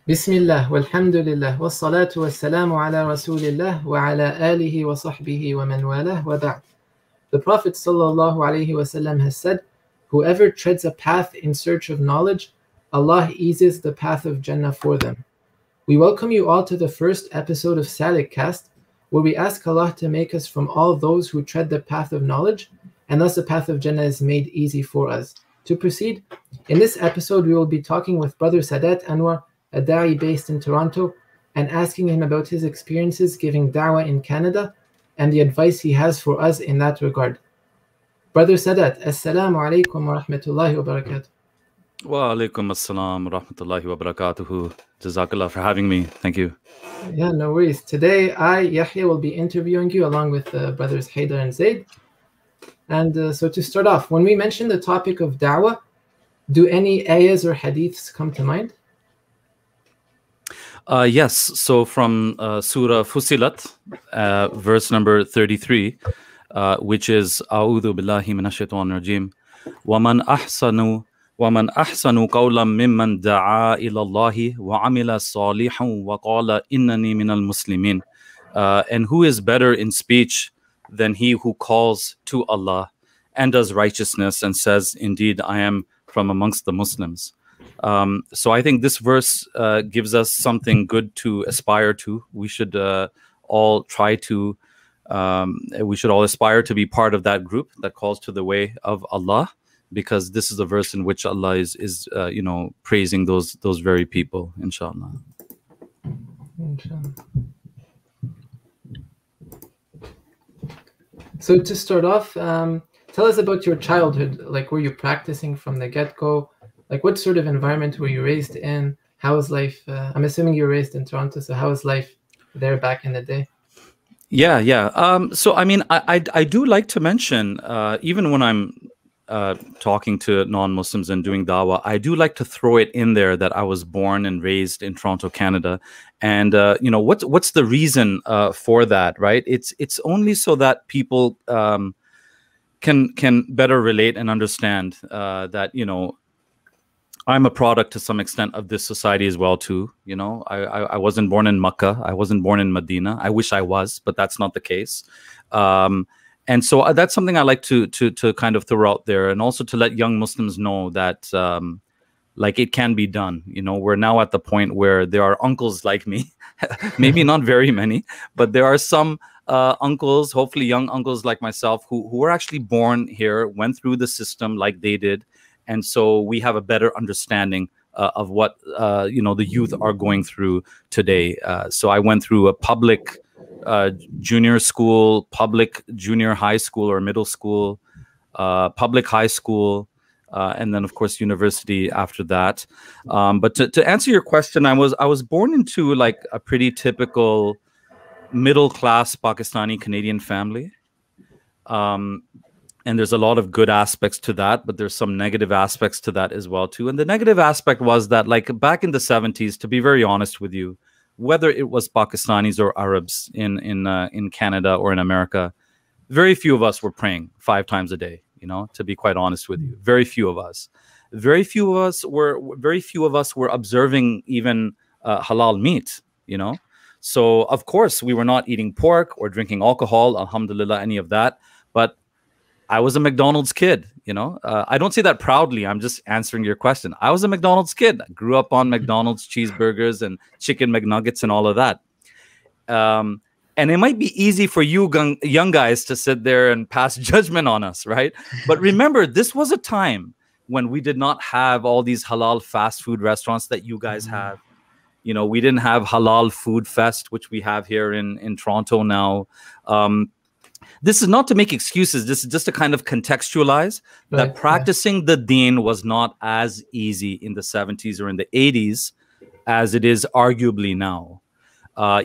Bismillah, walhamdulillah, wassalatu wassalamu ala rasulillah wa ala alihi wa sahbihi wa man walah wa ba'd. The Prophet sallallahu alaihi wasallam has said, whoever treads a path in search of knowledge, Allah eases the path of Jannah for them. We welcome you all to the first episode of SaalikCast, where we ask Allah to make us from all those who tread the path of knowledge, and thus the path of Jannah is made easy for us. To proceed, in this episode we will be talking with Brother Sadat Anwar, a da'i based in Toronto, and asking him about his experiences giving da'wah in Canada and the advice he has for us in that regard. Brother Sadat, Assalamu alaikum wa rahmatullahi wa barakatuh. Wa alaikum assalam wa rahmatullahi wa barakatuhu. Jazakallah for having me. Thank you. Yeah, no worries. Today I, Yahya, will be interviewing you along with brothers Hijra and Zaid. And so to start off, when we mention the topic of da'wah, do any ayahs or hadiths come to mind? Yes, so from Surah Fusilat, verse number 33, which is A'udhu billahi minash shaitanir rajim. وَمَنْ أَحْسَنُ قَوْلًا مِمَّنْ دَعَا إِلَى اللَّهِ وَعَمِلَ صَالِحًا وَقَالَ إِنَّنِي مِنَ الْمُسْلِمِينَ. And who is better in speech than he who calls to Allah and does righteousness and says, indeed, I am from amongst the Muslims. So I think this verse gives us something good to aspire to. We should all try to, we should all aspire to be part of that group that calls to the way of Allah, because this is a verse in which Allah is you know, praising those very people, inshallah. Inshallah. So to start off, tell us about your childhood. Like, were you practicing from the get-go? Like, what sort of environment were you raised in? How was life? I'm assuming you were raised in Toronto, so how was life there back in the day? Yeah. So, I mean, I do like to mention, even when I'm talking to non-Muslims and doing dawah, I do like to throw it in there that I was born and raised in Toronto, Canada. And, you know, what's the reason for that, right? It's only so that people can better relate and understand that, you know, I'm a product to some extent of this society as well, too. You know, I wasn't born in Makkah. I wasn't born in Medina. I wish I was, but that's not the case. And so that's something I like to kind of throw out there, and also to let young Muslims know that, like, it can be done. You know, we're now at the point where there are uncles like me, maybe not very many, but there are some uncles, hopefully young uncles like myself, who were actually born here, went through the system like they did. And so we have a better understanding of what, you know, the youth are going through today. So I went through a public junior school, public junior high school or middle school, public high school, and then, of course, university after that. But to answer your question, I was born into like a pretty typical middle-class Pakistani Canadian family. And there's a lot of good aspects to that, but there's some negative aspects to that as well, too. And the negative aspect was that, like, back in the 70s, to be very honest with you, whether it was Pakistanis or Arabs in Canada or in America, very few of us were praying 5 times a day, you know, to be quite honest with you. Very few of us. Very few of us were observing even halal meat, you know. So, of course, we were not eating pork or drinking alcohol, alhamdulillah, any of that. But I was a McDonald's kid, you know. I don't say that proudly. I'm just answering your question. I was a McDonald's kid. I grew up on McDonald's cheeseburgers and chicken McNuggets and all of that. And it might be easy for you young guys to sit there and pass judgment on us, right? But remember, this was a time when we did not have all these halal fast food restaurants that you guys have. You know, we didn't have Halal Food Fest, which we have here in Toronto now. This is not to make excuses. This is just to kind of contextualize that practicing the deen was not as easy in the 70s or in the 80s as it is arguably now.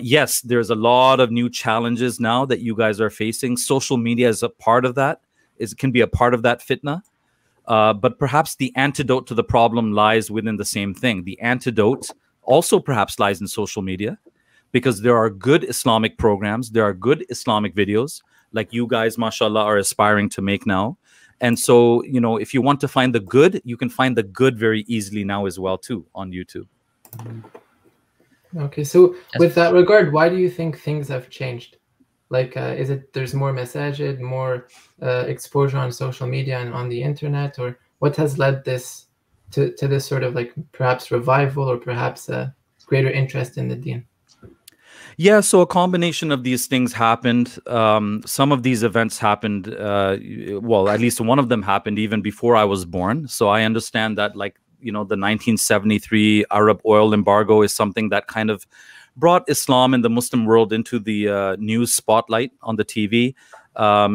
Yes, there's a lot of new challenges now that you guys are facing. Social media is a part of that. It can be a part of that fitna. But perhaps the antidote to the problem lies within the same thing. The antidote also perhaps lies in social media, because there are good Islamic programs. There are good Islamic videos, like you guys, mashallah, are aspiring to make now. And so, you know, if you want to find the good, you can find the good very easily now as well, too, on YouTube. Okay, so with that regard, why do you think things have changed? Like, is it there's more masajid, more exposure on social media and on the internet, or what has led this to this sort of like perhaps revival or perhaps a greater interest in the deen? Yeah, so a combination of these things happened. Some of these events happened, well, at least one of them happened even before I was born. So I understand that, like, you know, the 1973 Arab oil embargo is something that kind of brought Islam and the Muslim world into the news spotlight on the TV.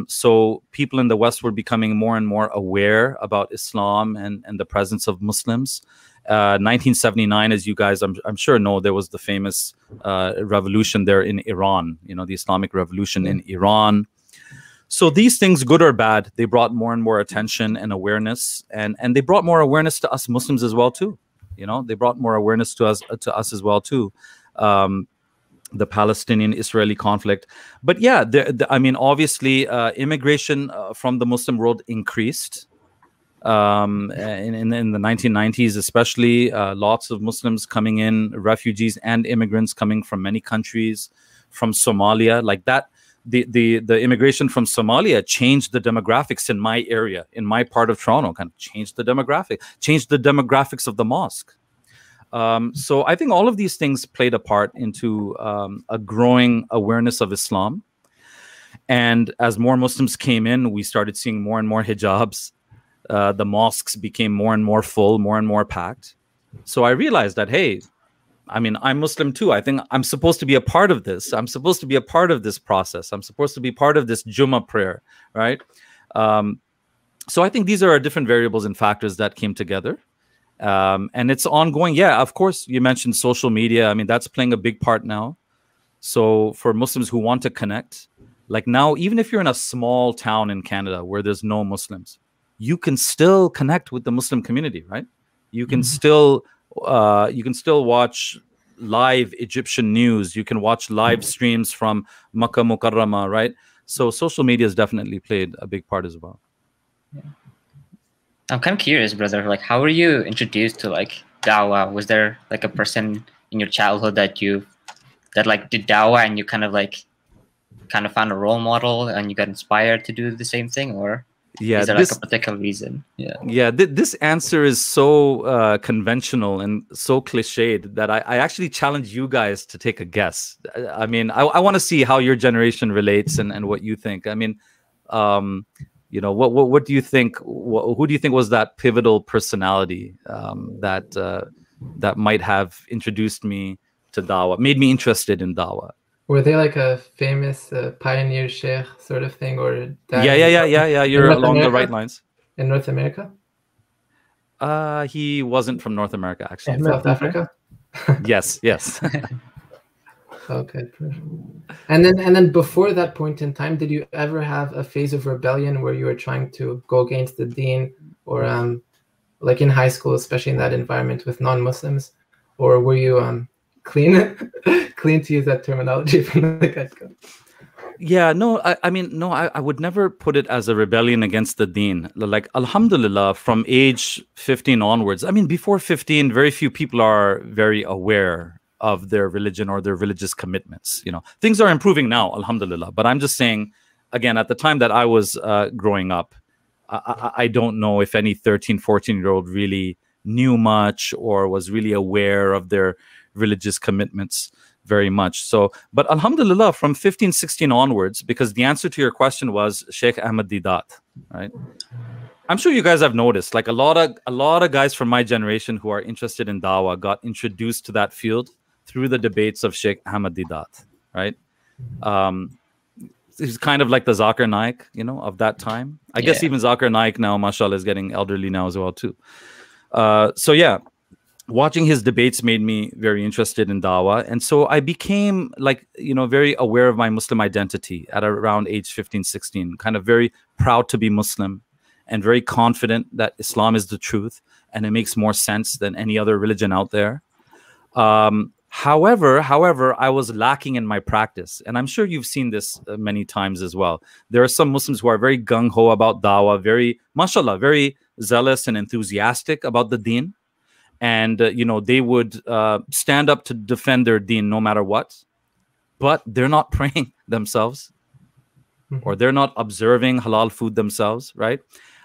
So people in the West were becoming more and more aware about Islam and the presence of Muslims. 1979, as you guys I'm sure know, there was the famous revolution there in Iran, you know, the Islamic Revolution in Iran. So these things, good or bad, they brought more and more attention and awareness, and they brought more awareness to us Muslims as well too. You know, they brought more awareness to us as well too. The Palestinian-Israeli conflict. But yeah, I mean, obviously, immigration from the Muslim world increased in the 1990s, especially. Lots of Muslims coming in, refugees and immigrants coming from many countries, from Somalia, like that. The immigration from Somalia changed the demographics in my area, in my part of Toronto, kind of changed the demographics of the mosque. So I think all of these things played a part into a growing awareness of Islam. And as more Muslims came in, we started seeing more and more hijabs. The mosques became more and more full, more and more packed. So I realized that, hey, I mean, I'm Muslim too. I think I'm supposed to be a part of this. I'm supposed to be a part of this process. I'm supposed to be part of this Jummah prayer, right? So I think these are different variables and factors that came together. And it's ongoing. Yeah, of course, you mentioned social media. I mean, that's playing a big part now. So for Muslims who want to connect, like now, even if you're in a small town in Canada where there's no Muslims, you can still connect with the Muslim community, right? You can still watch live Egyptian news. You can watch live streams from Makkah Mukarramah, right? So social media has definitely played a big part as well. Yeah. I'm kind of curious, brother. Like, how were you introduced to like Dawah? Was there like a person in your childhood that like did Dawah and you kind of found a role model and you got inspired to do the same thing, or is there like a particular reason? Yeah. This answer is so conventional and so cliched that I actually challenge you guys to take a guess. I mean, I want to see how your generation relates and what you think. I mean, you know, what do you think? Who do you think was that pivotal personality that might have introduced me to Dawah, made me interested in Dawah? Were they like a famous pioneer sheikh sort of thing, or yeah? You're along the right lines. In North America? He wasn't from North America, actually. In South Africa? Yes. Okay, perfect. And then before that point in time, did you ever have a phase of rebellion where you were trying to go against the deen, or like in high school, especially in that environment with non-Muslims, or were you clean to use that terminology from the get-go? Yeah, no, I mean, no, I would never put it as a rebellion against the deen. Like, alhamdulillah, from age 15 onwards, I mean, before 15, very few people are very aware of their religion or their religious commitments. You know, things are improving now, alhamdulillah. But I'm just saying, again, at the time that I was growing up, I don't know if any 13, 14-year-old really knew much or was really aware of their religious commitments very much. So, but alhamdulillah, from 15, 16 onwards, because the answer to your question was Sheikh Ahmad Didat, right? I'm sure you guys have noticed, like a lot of guys from my generation who are interested in Dawah got introduced to that field through the debates of Sheikh Ahmad Didat, right? He's kind of like the Zakir Naik, you know, of that time. I guess even Zakir Naik now, mashallah, is getting elderly now as well too. So yeah, watching his debates made me very interested in Dawah. And so I became, like, you know, very aware of my Muslim identity at around age 15, 16, kind of very proud to be Muslim and very confident that Islam is the truth and it makes more sense than any other religion out there. However, I was lacking in my practice. And I'm sure you've seen this many times as well. There are some Muslims who are very gung-ho about Dawah, very, mashallah, very zealous and enthusiastic about the deen. and they would stand up to defend their deen no matter what, but they're not praying themselves, or they're not observing halal food themselves, right?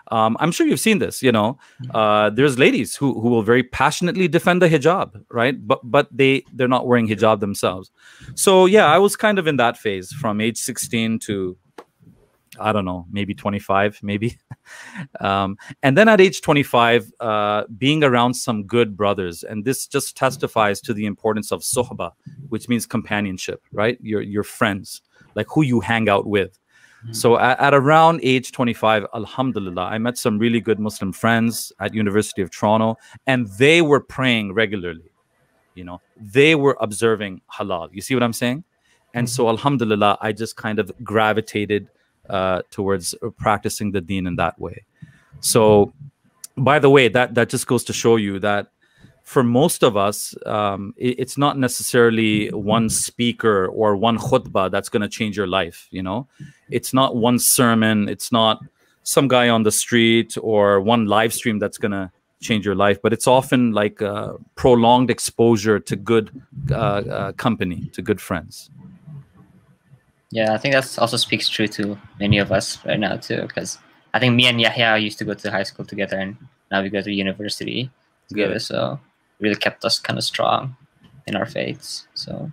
I'm sure you've seen this. There's ladies who will very passionately defend the hijab, right? But they're not wearing hijab themselves. So yeah, I was kind of in that phase from age 16 to, I don't know, maybe 25, maybe. And then at age 25, being around some good brothers, and this just testifies to the importance of sohbah, which means companionship, right? Your friends, like who you hang out with. So at around age 25, alhamdulillah, I met some really good Muslim friends at University of Toronto, and they were praying regularly. They were observing halal. You see what I'm saying? And so alhamdulillah, I just kind of gravitated towards practicing the deen in that way. So, by the way, that just goes to show you that for most of us, it's not necessarily one speaker or one khutbah that's going to change your life. It's not one sermon. It's not some guy on the street or one live stream that's going to change your life, but it's often like prolonged exposure to good company, to good friends. Yeah, I think that also speaks true to many of us right now too, because I think me and Yahya used to go to high school together, and now we go to university together. So really kept us kind of strong in our faiths. So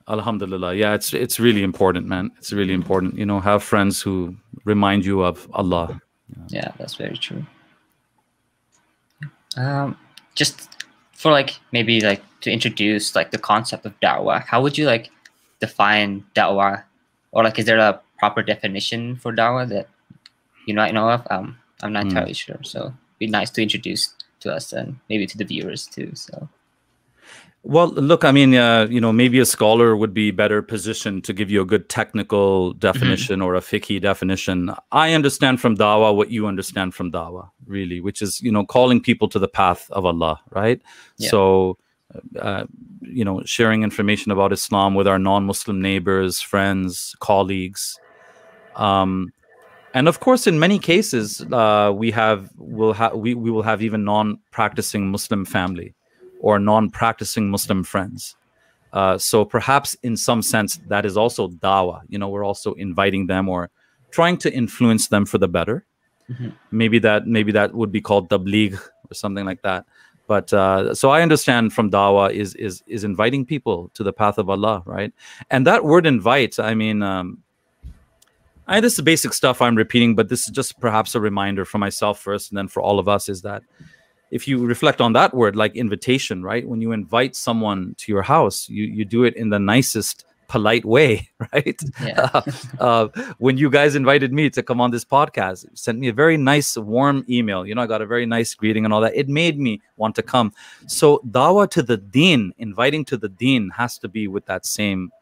alhamdulillah, yeah, it's really important, man. It's really important. Have friends who remind you of Allah. Yeah, that's very true. Just for maybe to introduce the concept of da'wah, how would you define da'wah, or is there a proper definition for da'wah that you might know of? I'm not entirely sure, so it'd be nice to introduce to us and maybe to the viewers too. So well, look, I mean, maybe a scholar would be better positioned to give you a good technical definition or a fiqhi definition. I understand from da'wah what you understand from da'wah, really, which is, calling people to the path of Allah, right? Yeah. So, sharing information about Islam with our non-Muslim neighbors, friends, colleagues. And of course, in many cases, we will have even non-practicing Muslim family or non-practicing Muslim friends. So perhaps in some sense, that is also dawah. We're also inviting them or trying to influence them for the better. Maybe that would be called tabligh or something like that. But so I understand from dawah is inviting people to the path of Allah, right? And that word invite, I mean, this is basic stuff I'm repeating, but this is just perhaps a reminder for myself first, and then for all of us, is that if you reflect on that word, like invitation, right? When you invite someone to your house, you do it in the nicest, polite way, right? Yeah. When you guys invited me to come on this podcast, you sent me a very nice, warm email. I got a very nice greeting and all that. It made me want to come. So dawah to the deen, inviting to the deen, has to be with that same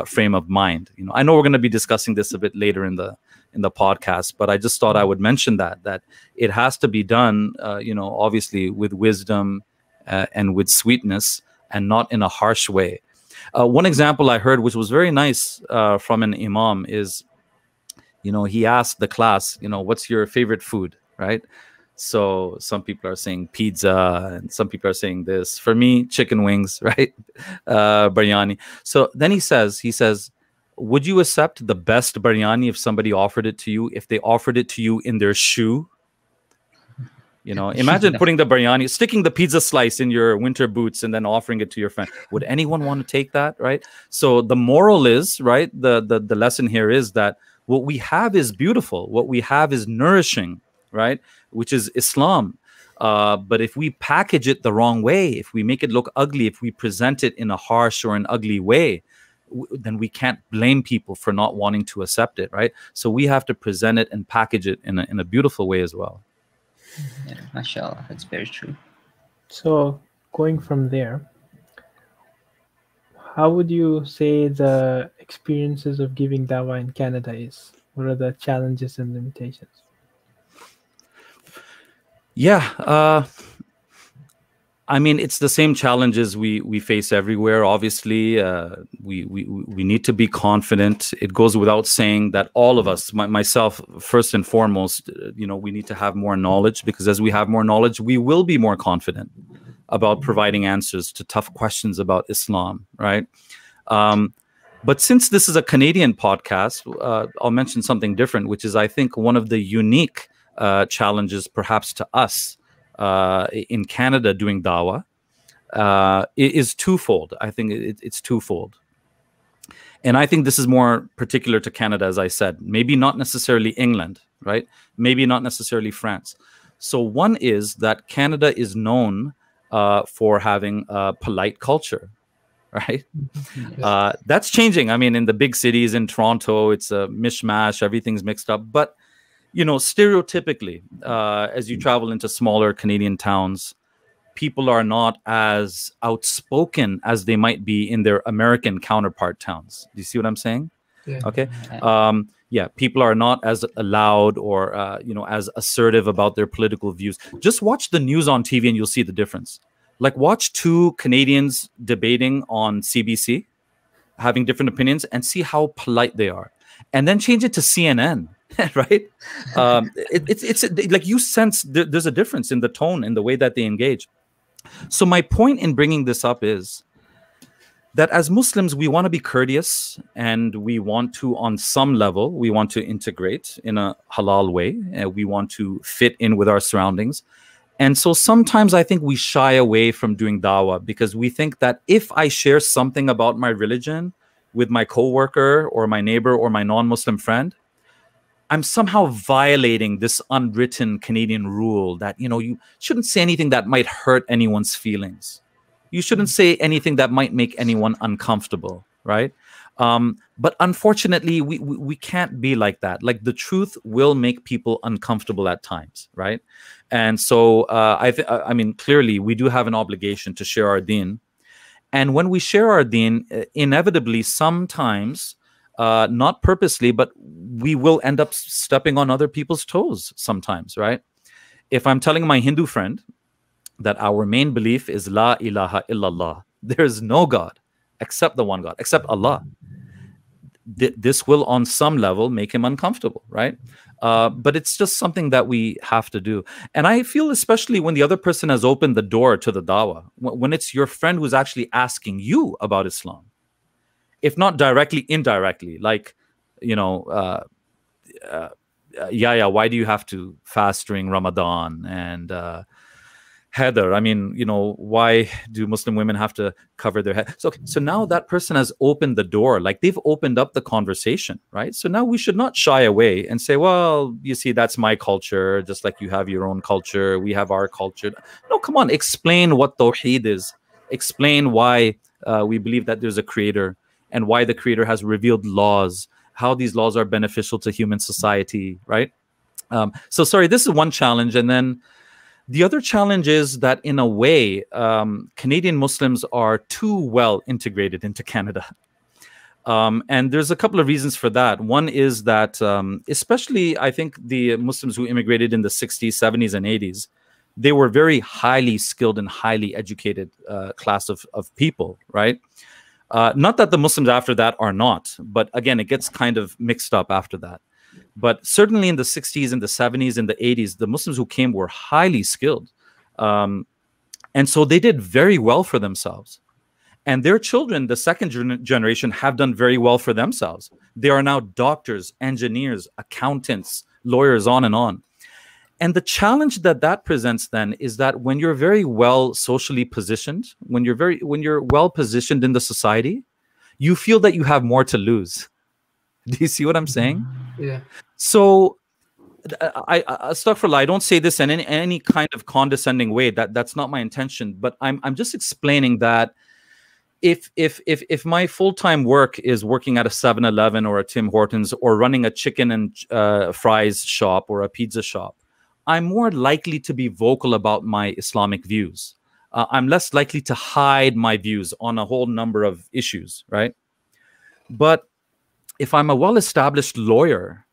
frame of mind. I know we're going to be discussing this a bit later in the podcast, but I just thought I would mention that it has to be done, obviously with wisdom and with sweetness, and not in a harsh way. One example I heard, which was very nice from an imam, is, he asked the class, what's your favorite food, right? So some people are saying pizza, and some people are saying this. For me, chicken wings, right? Biryani. So then he says, would you accept the best biryani if somebody offered it to you, if they offered it to you in their shoe? Imagine putting the biryani, sticking the pizza slice in your winter boots and then offering it to your friend. Would anyone want to take that, right? So the moral is, right, the lesson here is that what we have is beautiful. What we have is nourishing, right? Which is Islam. But if we package it the wrong way, if we make it look ugly, if we present it in a harsh or an ugly way, then we can't blame people for not wanting to accept it, right? So we have to present it and package it in a beautiful way as well. Yeah, mashallah, that's very true. So going from there, how would you say the experiences of giving dawah in Canada is? What are the challenges and limitations? Yeah, I mean, it's the same challenges we face everywhere. Obviously, we need to be confident. It goes without saying that all of us, myself first and foremost, we need to have more knowledge, because as we have more knowledge, we will be more confident. about providing answers to tough questions about Islam, right? But since this is a Canadian podcast, I'll mention something different, which is I think one of the unique challenges perhaps to us in Canada doing Dawah is twofold. I think it's twofold. And I think this is more particular to Canada, as I said, maybe not necessarily England, right? Maybe not necessarily France. So one is that Canada is known for having a polite culture, right? That's changing. I mean, in the big cities, in Toronto, it's a mishmash, everything's mixed up. But, you know, stereotypically, as you travel into smaller Canadian towns, people are not as outspoken as they might be in their American counterpart towns. Do you see what I'm saying? Yeah. Okay. Yeah, people are not as loud or, you know, as assertive about their political views. Just watch the news on TV and you'll see the difference. Like watch two Canadians debating on CBC, having different opinions, and see how polite they are. And then change it to CNN, right? It's like you sense there's a difference in the tone and the way that they engage. So my point in bringing this up is that as Muslims, we want to be courteous and we want to, on some level, we want to integrate in a halal way. We want to fit in with our surroundings. And so sometimes I think we shy away from doing dawah because we think that if I share something about my religion with my coworker or my neighbor or my non-Muslim friend, I'm somehow violating this unwritten Canadian rule that, you know, you shouldn't say anything that might hurt anyone's feelings. You shouldn't say anything that might make anyone uncomfortable, right? But unfortunately, we can't be like that. Like the truth will make people uncomfortable at times, right? And so I mean, clearly, we do have an obligation to share our deen. And when we share our deen, inevitably, sometimes, not purposely, but we will end up stepping on other people's toes sometimes, right? If I'm telling my Hindu friend that our main belief is La ilaha illallah, there is no God except the one God, except Allah, this will on some level make him uncomfortable, right? But it's just something that we have to do. And I feel especially when the other person has opened the door to the dawah, when it's your friend who's actually asking you about Islam, if not directly, indirectly, like, you know, why do you have to fast during Ramadan? And Heather, I mean, you know, why do Muslim women have to cover their head? So now that person has opened the door, like they've opened up the conversation, right? So now we should not shy away and say, well, you see, that's my culture, just like you have your own culture, we have our culture. No, come on, explain what Tawheed is. Explain why we believe that there's a creator and why the creator has revealed laws, how these laws are beneficial to human society, right? So sorry, this is one challenge. And then the other challenge is that in a way, Canadian Muslims are too well integrated into Canada. And there's a couple of reasons for that. One is that, especially I think the Muslims who immigrated in the 60s, 70s, and 80s, they were very highly skilled and highly educated class of people, right? Not that the Muslims after that are not, but again, it gets kind of mixed up after that. But certainly in the 60s and the 70s and the 80s, the Muslims who came were highly skilled. And so they did very well for themselves. And their children, the second generation, have done very well for themselves. They are now doctors, engineers, accountants, lawyers, on and on. And the challenge that presents then is that when you're very well socially positioned, when you're well positioned in the society, you feel that you have more to lose. Do you see what I'm saying? Yeah. So, astaghfirullah, I don't say this in any kind of condescending way. That's not my intention. But I'm just explaining that if my full-time work is working at a 7-Eleven or a Tim Hortons or running a chicken and fries shop or a pizza shop, I'm more likely to be vocal about my Islamic views. I'm less likely to hide my views on a whole number of issues, right? But if I'm a well-established lawyer,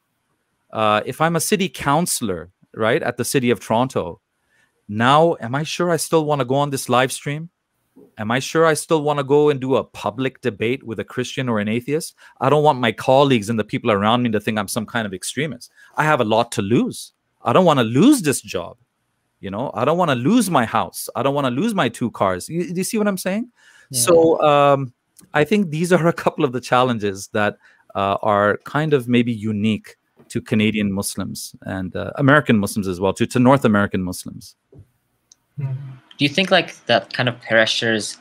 if I'm a city councillor, right, at the city of Toronto, now, am I sure I still want to go on this live stream? Am I sure I still want to go and do a public debate with a Christian or an atheist? I don't want my colleagues and the people around me to think I'm some kind of extremist. I have a lot to lose. I don't want to lose this job. You know, I don't want to lose my house. I don't want to lose my 2 cars. Do you see what I'm saying? Yeah. So I think these are a couple of the challenges that are kind of maybe unique to Canadian Muslims and American Muslims as well, to North American Muslims. Do you think like that kind of pressure is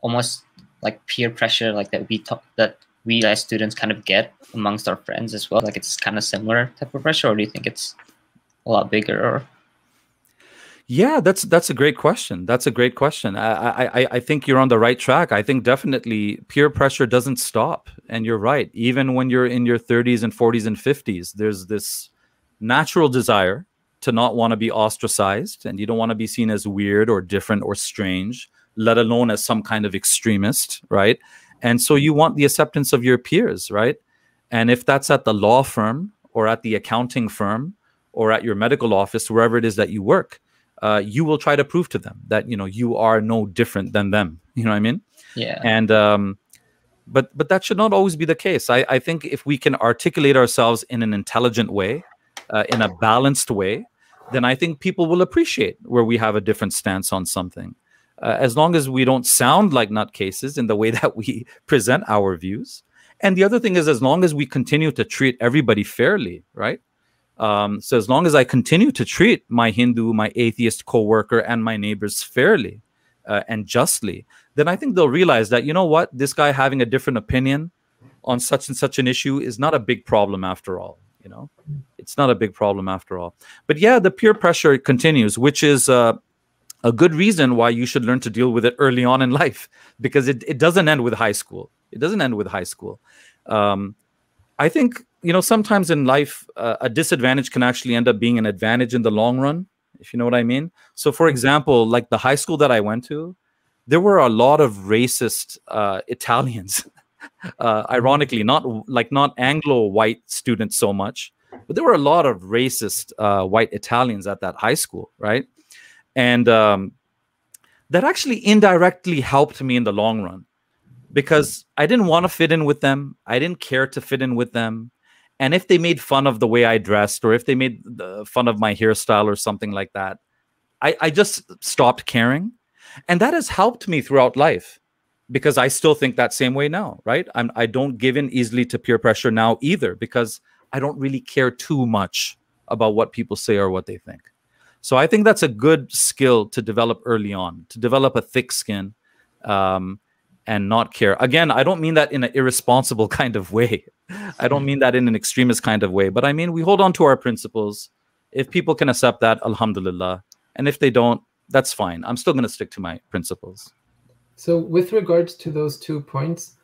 almost like peer pressure, like that we as students kind of get amongst our friends as well? Like it's kind of similar type of pressure, or do you think it's a lot bigger? Or yeah, that's a great question. That's a great question. I think you're on the right track. I think definitely peer pressure doesn't stop. And you're right. Even when you're in your 30s and 40s and 50s, there's this natural desire to not want to be ostracized, and you don't want to be seen as weird or different or strange, let alone as some kind of extremist, right? And so you want the acceptance of your peers, right? And if that's at the law firm or at the accounting firm or at your medical office, wherever it is that you work, you will try to prove to them that, you know, you are no different than them. You know what I mean? Yeah. And but that should not always be the case. I think if we can articulate ourselves in an intelligent way, in a balanced way, then I think people will appreciate where we have a different stance on something. As long as we don't sound like nutcases in the way that we present our views. And the other thing is, as long as we continue to treat everybody fairly, right? So as long as I continue to treat my Hindu, my atheist coworker, and my neighbors fairly and justly, then I think they'll realize that, you know what, this guy having a different opinion on such and such an issue is not a big problem after all. You know, it's not a big problem after all. But yeah, the peer pressure continues, which is a good reason why you should learn to deal with it early on in life, because it doesn't end with high school. It doesn't end with high school. I think, you know, sometimes in life, a disadvantage can actually end up being an advantage in the long run, if you know what I mean. So, for example, like the high school that I went to, there were a lot of racist Italians. Ironically, not Anglo white students so much, but there were a lot of racist white Italians at that high school, right? And that actually indirectly helped me in the long run, because I didn't want to fit in with them. I didn't care to fit in with them. And if they made fun of the way I dressed, or if they made fun of my hairstyle or something like that, I just stopped caring. And that has helped me throughout life, because I still think that same way now, right? I don't give in easily to peer pressure now either, because I don't really care too much about what people say or what they think. So I think that's a good skill to develop early on, to develop a thick skin and not care. Again, I don't mean that in an irresponsible kind of way. I don't mean that in an extremist kind of way. But I mean, we hold on to our principles. If people can accept that, alhamdulillah. And if they don't, that's fine. I'm still going to stick to my principles. So with regards to those 2 points,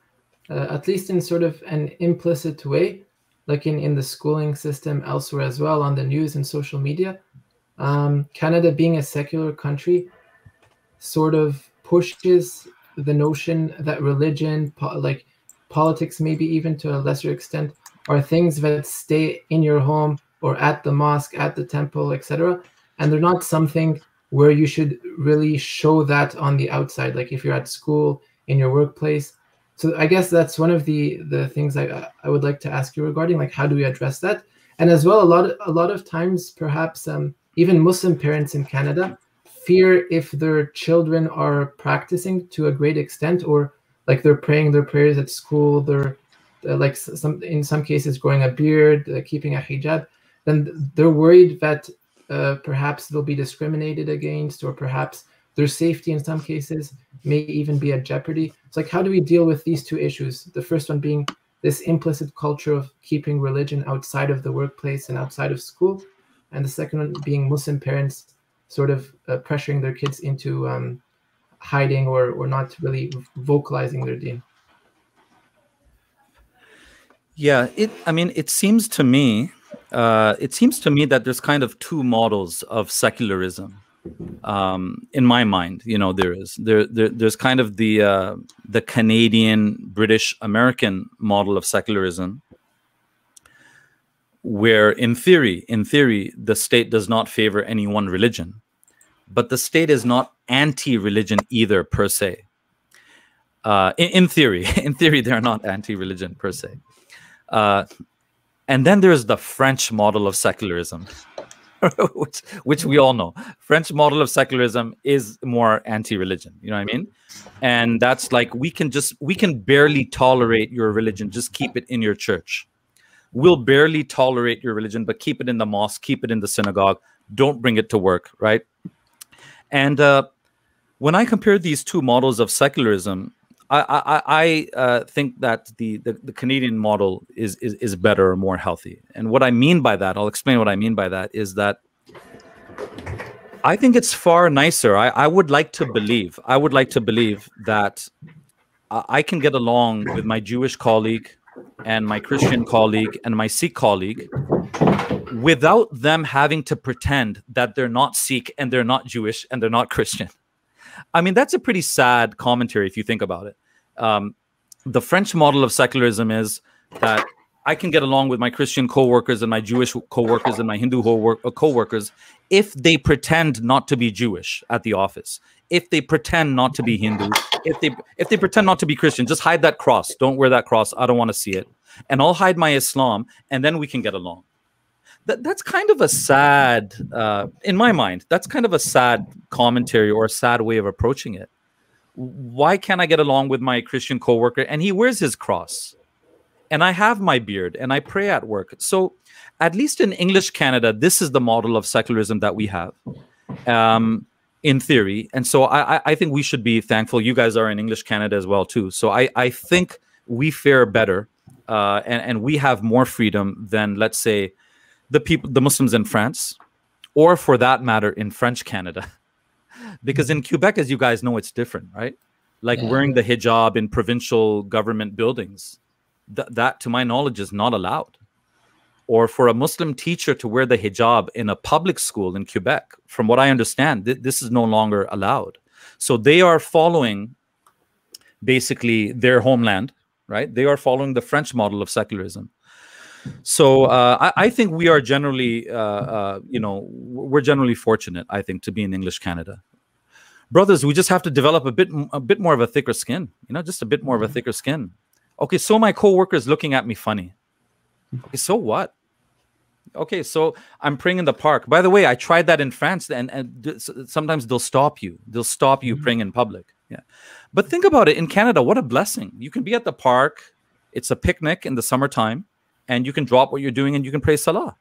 at least in sort of an implicit way, like in the schooling system elsewhere as well, on the news and social media, Canada being a secular country sort of pushes the notion that religion, like politics, maybe even to a lesser extent, are things that stay in your home or at the mosque, at the temple, etc. And they're not something where you should really show that on the outside, like if you're at school, in your workplace. So I guess that's one of the things I would like to ask you regarding, like, how do we address that? And as well, a lot of times, perhaps even Muslim parents in Canada fear if their children are practicing to a great extent, or like they're praying their prayers at school, they're like in some cases growing a beard, keeping a hijab, then they're worried that perhaps they'll be discriminated against, or perhaps their safety in some cases may even be at jeopardy. It's like, how do we deal with these 2 issues? The first one being this implicit culture of keeping religion outside of the workplace and outside of school, and the second one being Muslim parents sort of pressuring their kids into hiding or not really vocalizing their deen. Yeah, it seems to me that there's kind of 2 models of secularism. In my mind, you know, there's kind of the Canadian, British, American model of secularism, where in theory, the state does not favor any one religion, but the state is not anti-religion either per se. In theory, they're not anti-religion per se. And then there's the French model of secularism, which we all know. French model of secularism is more anti-religion. You know what I mean? And that's like, we can barely tolerate your religion. Just keep it in your church. We'll barely tolerate your religion, but keep it in the mosque, keep it in the synagogue. Don't bring it to work, right? And when I compare these two models of secularism, I think that the Canadian model is better or more healthy. And what I mean by that, I'll explain what I mean by that, is that I think it's far nicer. I would like to believe that I can get along with my Jewish colleague and my Christian colleague and my Sikh colleague without them having to pretend that they're not Sikh and they're not Jewish and they're not Christian. I mean, that's a pretty sad commentary if you think about it. The French model of secularism is that I can get along with my Christian co-workers and my Jewish co-workers and my Hindu co-workers if they pretend not to be Jewish at the office, if they pretend not to be Hindu, if they pretend not to be Christian. Just hide that cross. Don't wear that cross. I don't want to see it. And I'll hide my Islam, and then we can get along. That's kind of a sad, in my mind, that's kind of a sad commentary or a sad way of approaching it. Why can't I get along with my Christian coworker and he wears his cross and I have my beard and I pray at work? So at least in English Canada, this is the model of secularism that we have in theory. And so I think we should be thankful. You guys are in English Canada as well too. So I think we fare better and we have more freedom than, let's say, the Muslims in France, or for that matter, in French Canada. Because in Quebec, as you guys know, it's different, right? Like wearing the hijab in provincial government buildings, that to my knowledge is not allowed. Or for a Muslim teacher to wear the hijab in a public school in Quebec, from what I understand, this is no longer allowed. So they are following basically their homeland, right? They are following the French model of secularism. So I think we are generally, we're generally fortunate, I think, to be in English Canada. Brothers, we just have to develop a bit more of a thicker skin, just a bit more of a thicker skin. Okay, so my coworker is looking at me funny. Okay, so what? Okay, so I'm praying in the park. By the way, I tried that in France, and sometimes they'll stop you. They'll stop you praying in public. Yeah, but think about it. In Canada, what a blessing. You can be at the park. It's a picnic in the summertime. And you can drop what you're doing and you can pray Salah.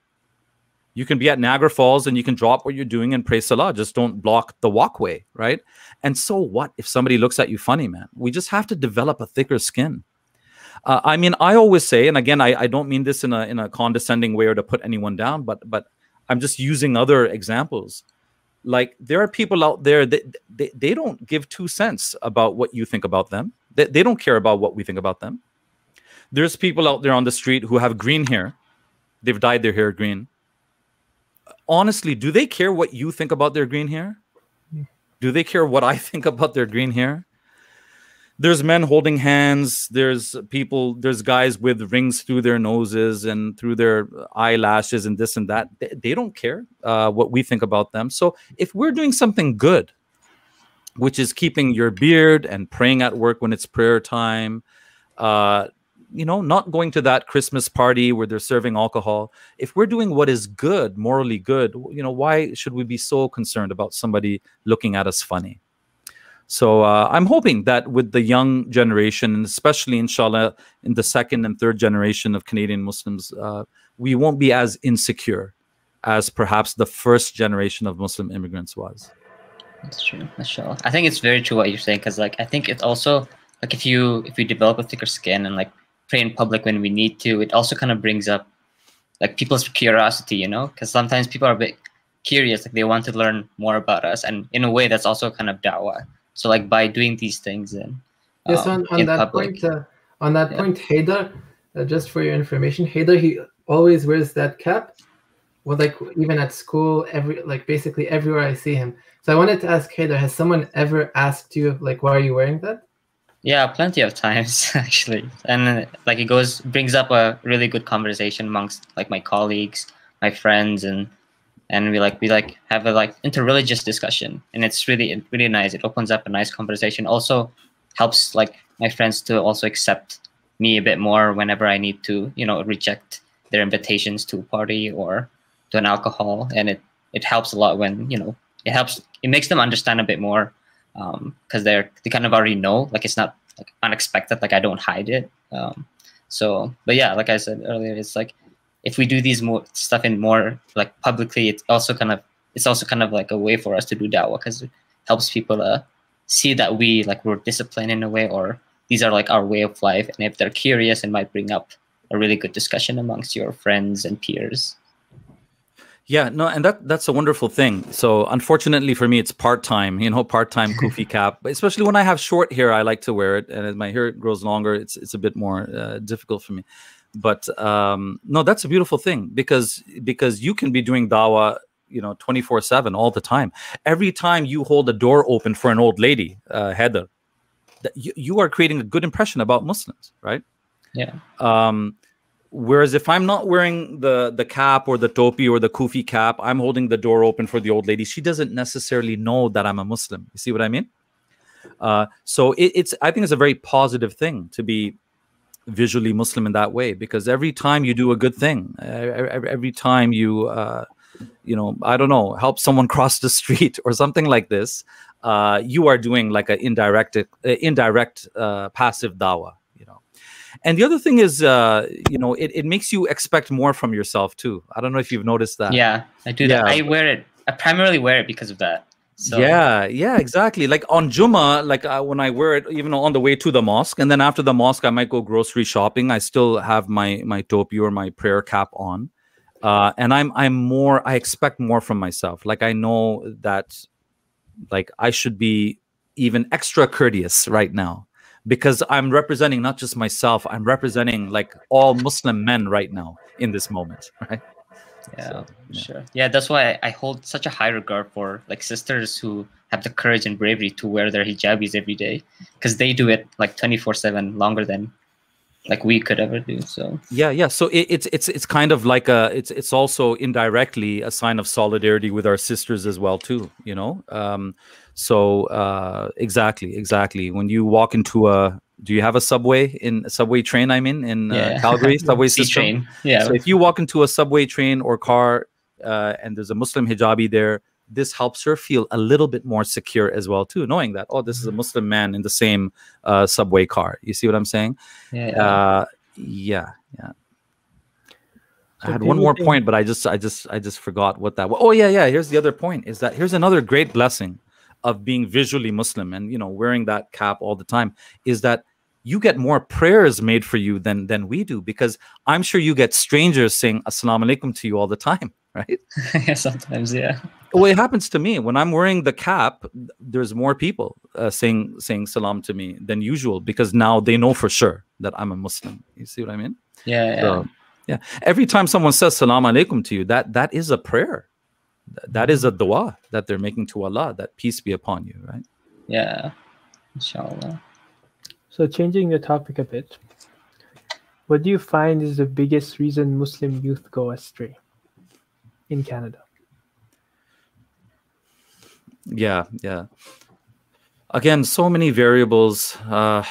You can be at Niagara Falls and you can drop what you're doing and pray Salah. Just don't block the walkway, right? And so what if somebody looks at you funny, man? We just have to develop a thicker skin. I mean, I always say, and again, I don't mean this in a condescending way or to put anyone down, but I'm just using other examples. Like, there are people out there that they don't give 2 cents about what you think about them. They don't care about what we think about them. There's people out there on the street who have green hair. They've dyed their hair green. Honestly, do they care what you think about their green hair? Do they care what I think about their green hair? There's men holding hands. There's guys with rings through their noses and through their eyelashes and this and that. They don't care what we think about them. So if we're doing something good, which is keeping your beard and praying at work when it's prayer time, not going to that Christmas party where they're serving alcohol. If we're doing what is good, morally good, why should we be so concerned about somebody looking at us funny? So I'm hoping that with the young generation, and especially, inshallah, in the second and third generation of Canadian Muslims, we won't be as insecure as perhaps the first generation of Muslim immigrants was. That's true, mashallah. I think it's very true what you're saying, because I think it also, if we develop a thicker skin and pray in public when we need to, it also kind of brings up people's curiosity, because sometimes people are a bit curious, they want to learn more about us, and in a way that's also kind of dawah. So by doing these things and yes, on that public, point, Hijra, just for your information, Hijra, he always wears that cap. Well, even at school, basically everywhere I see him. So I wanted to ask Hijra, has someone ever asked you why are you wearing that? Yeah, plenty of times actually, and it brings up a really good conversation amongst my colleagues, my friends, and we have a interreligious discussion, and it's really nice. It opens up a nice conversation. Also helps my friends to also accept me a bit more whenever I need to reject their invitations to a party or to an alcohol, and it helps a lot when, you know, it makes them understand a bit more, because they kind of already know, like it's not like unexpected, like I don't hide it. So, but yeah, like I said earlier, it's like if we do these more stuff in more like publicly, it's also kind of like a way for us to do dawah, because it helps people see that we're disciplined in a way, or these are like our way of life, and if they're curious, it might bring up a really good discussion amongst your friends and peers. Yeah, no, and that's a wonderful thing. So unfortunately for me, it's part-time, you know, part-time kufi cap. But especially when I have short hair, I like to wear it. And as my hair grows longer, it's a bit more difficult for me. But no, that's a beautiful thing, because you can be doing dawah, you know, 24/7 all the time. Every time you hold a door open for an old lady, Heather, you are creating a good impression about Muslims, right? Yeah. Whereas if I'm not wearing the cap or the topi or the kufi cap, I'm holding the door open for the old lady. She doesn't necessarily know that I'm a Muslim. You see what I mean? So I think it's a very positive thing to be visually Muslim in that way, because every time you do a good thing, every time you, you know, I don't know, help someone cross the street or something like this, you are doing like an indirect passive dawah. And the other thing is, you know, it makes you expect more from yourself too. I don't know if you've noticed that. Yeah, I do that. I wear it. I primarily wear it because of that. So. Yeah, exactly. Like on Jummah, like when I wear it, even on the way to the mosque, and then after the mosque, I might go grocery shopping. I still have my topi or my prayer cap on, and I expect more from myself. Like I know that, like I should be even extra courteous right now, because I'm representing not just myself, I'm representing like all Muslim men right now in this moment, right? Yeah, so, sure. Yeah, that's why I hold such a high regard for like sisters who have the courage and bravery to wear their hijabis every day, because they do it like 24/7 longer than like we could ever do. So yeah. So it's kind of like it's also indirectly a sign of solidarity with our sisters as well too, you know. So exactly. When you walk into do you have a subway train? I mean, in Calgary, subway system. Train. Yeah. So if you walk into a subway train or car, and there's a Muslim hijabi there, this helps her feel a little bit more secure as well too, knowing that, oh, this is a Muslim man in the same subway car. You see what I'm saying? Yeah. So I had one more point, but I just forgot what that was. Oh yeah. Here's the other point: is that here's another great blessing of being visually Muslim and, you know, wearing that cap all the time, is that you get more prayers made for you than we do, because I'm sure you get strangers saying assalamu alaikum to you all the time, right? Sometimes, yeah. Well, it happens to me when I'm wearing the cap. There's more people saying salam to me than usual, because now they know for sure that I'm a Muslim. You see what I mean? Yeah. So, yeah. Every time someone says salam alaikum to you, that is a prayer. That is a dua that they're making to Allah, that peace be upon you, right? Yeah, inshallah. So changing the topic a bit, what do you find is the biggest reason Muslim youth go astray in Canada? Yeah. Again, so many variables. I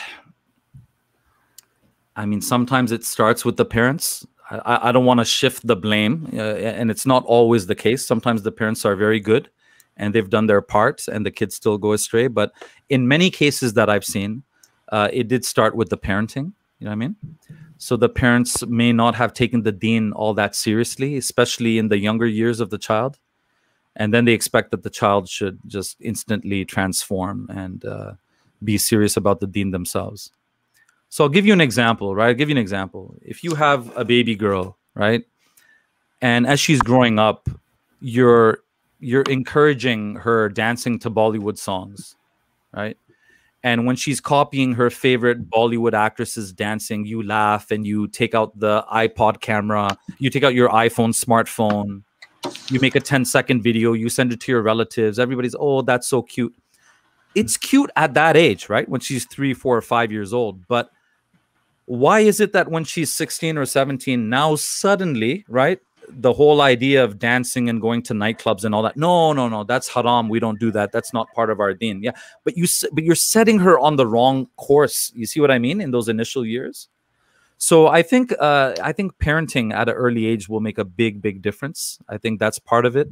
mean, sometimes it starts with the parents. I don't want to shift the blame, and it's not always the case. Sometimes the parents are very good and they've done their part and the kids still go astray. But in many cases that I've seen, it did start with the parenting. You know what I mean? So the parents may not have taken the deen all that seriously, especially in the younger years of the child. And then they expect that the child should just instantly transform and be serious about the deen themselves. So I'll give you an example, right? I'll give you an example. If you have a baby girl, right? And as she's growing up, you're encouraging her dancing to Bollywood songs, right? And when she's copying her favorite Bollywood actresses dancing, you laugh and you take out the iPod camera, you take out your iPhone smartphone, you make a 10-second video, you send it to your relatives. Everybody's, oh, that's so cute. It's cute at that age, right? When she's 3, 4, or 5 years old. But why is it that when she's 16 or 17, now suddenly, right, the whole idea of dancing and going to nightclubs and all that, no, that's haram. We don't do that. That's not part of our deen. Yeah, but you're setting her on the wrong course. You see what I mean? In those initial years. So I think parenting at an early age will make a big difference. I think that's part of it.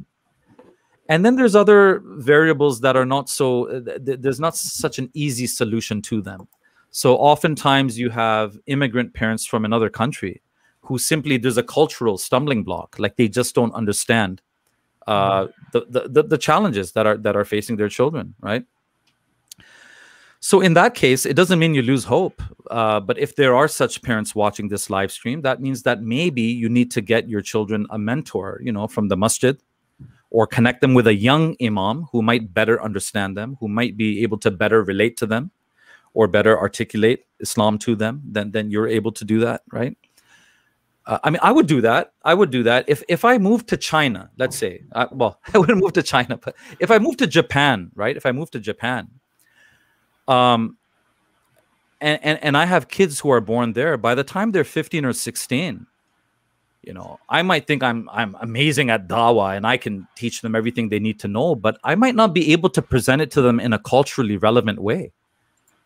And then there's other variables that are not so, there's not such an easy solution to them. So oftentimes you have immigrant parents from another country who simply, there's a cultural stumbling block, like they just don't understand the challenges that are facing their children, right? So in that case, it doesn't mean you lose hope. But if there are such parents watching this live stream, that means that maybe you need to get your children a mentor, you know, from the masjid, or connect them with a young imam who might better understand them, who might be able to better relate to them or better articulate Islam to them. Then you're able to do that, right? I mean, I would do that. I would do that. If I moved to China, let's say, well, I wouldn't move to China, but if I moved to Japan, right? If I moved to Japan, and I have kids who are born there, by the time they're 15 or 16, you know, I might think I'm amazing at Dawah and I can teach them everything they need to know, but I might not be able to present it to them in a culturally relevant way.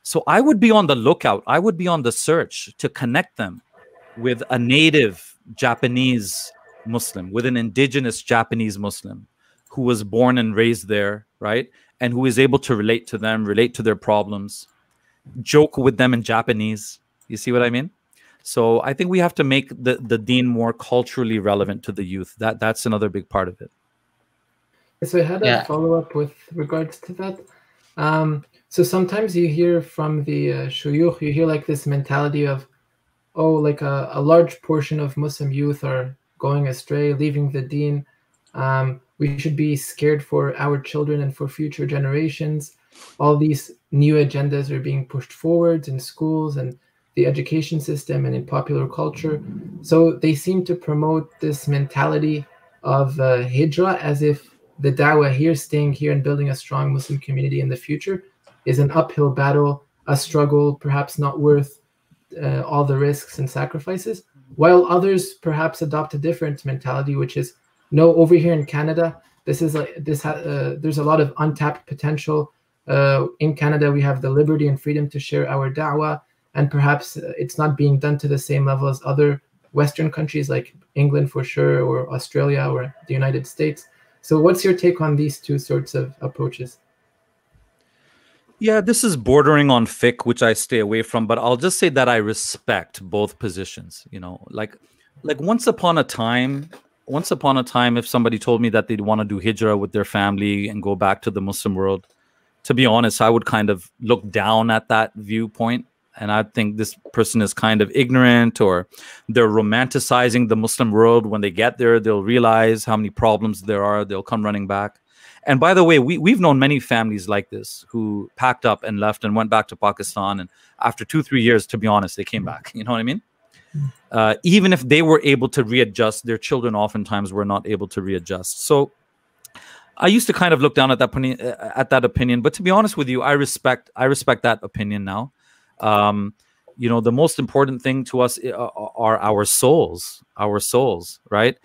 So I would be on the lookout. I would be on the search to connect them with a native Japanese Muslim, with an indigenous Japanese Muslim who was born and raised there, right? And who is able to relate to them, relate to their problems, joke with them in Japanese. You see what I mean? So I think we have to make the deen more culturally relevant to the youth. That's another big part of it. So I had a follow-up with regards to that. So sometimes you hear from the shuyukh, you hear like this mentality of, oh, like a large portion of Muslim youth are going astray, leaving the deen. We should be scared for our children and for future generations. All these new agendas are being pushed forward in schools and the education system and in popular culture. So they seem to promote this mentality of Hijra, as if the Dawah here, staying here and building a strong Muslim community in the future, is an uphill battle, a struggle, perhaps not worth all the risks and sacrifices, while others perhaps adopt a different mentality, which is, no, over here in Canada, this is like there's a lot of untapped potential. In Canada, we have the liberty and freedom to share our da'wah, and perhaps it's not being done to the same level as other Western countries like England for sure, or Australia, or the United States. So what's your take on these two sorts of approaches? Yeah, this is bordering on fiqh, which I stay away from, but I'll just say that I respect both positions. You know, like once upon a time, if somebody told me that they'd want to do hijrah with their family and go back to the Muslim world, to be honest, I would kind of look down at that viewpoint. And I think this person is kind of ignorant, or they're romanticizing the Muslim world. When they get there, they'll realize how many problems there are. They'll come running back. And by the way, we've known many families like this who packed up and left and went back to Pakistan. And after 2-3 years, to be honest, they came back. You know what I mean? Even if they were able to readjust, their children oftentimes were not able to readjust. So I used to kind of look down at that opinion. But to be honest with you, I respect that opinion now. You know, the most important thing to us are our souls, right?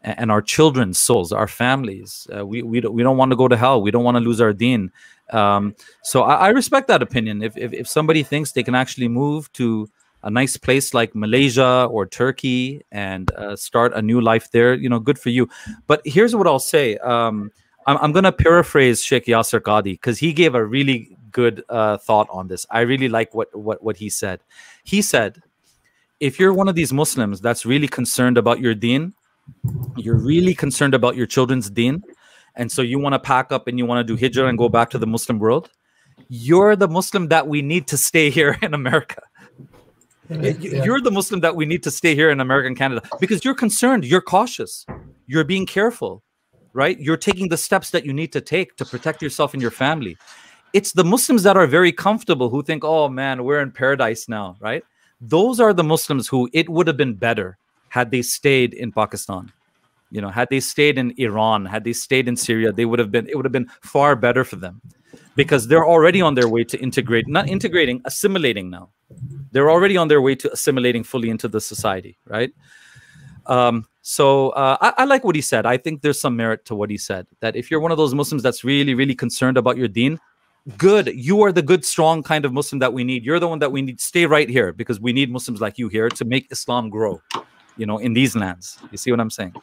And our children's souls, our families. We don't want to go to hell. We don't want to lose our deen. So I respect that opinion. If somebody thinks they can actually move to a nice place like Malaysia or Turkey and start a new life there, you know, good for you. But here's what I'll say. I'm going to paraphrase Sheikh Yasser Qadi, because he gave a really good thought on this. I really like what he said. He said, if you're one of these Muslims that's really concerned about your deen, you're really concerned about your children's deen, and so you want to pack up and you want to do hijrah and go back to the Muslim world, you're the Muslim that we need to stay here in America. You're the Muslim that we need to stay here in America and Canada, because you're concerned, you're cautious, you're being careful, right? You're taking the steps that you need to take to protect yourself and your family. It's the Muslims that are very comfortable, who think, oh man, we're in paradise now, right? Those are the Muslims who it would have been better had they stayed in Pakistan. You know, had they stayed in Iran, had they stayed in Syria, it would have been far better for them, because they're already on their way to assimilating now. They're already on their way to assimilating fully into the society, right? So I like what he said. I think there's some merit to what he said, that if you're one of those Muslims that's really, really concerned about your deen, good. You are the good, strong kind of Muslim that we need. You're the one that we need. Stay right here, because we need Muslims like you here to make Islam grow, you know, in these lands. You see what I'm saying?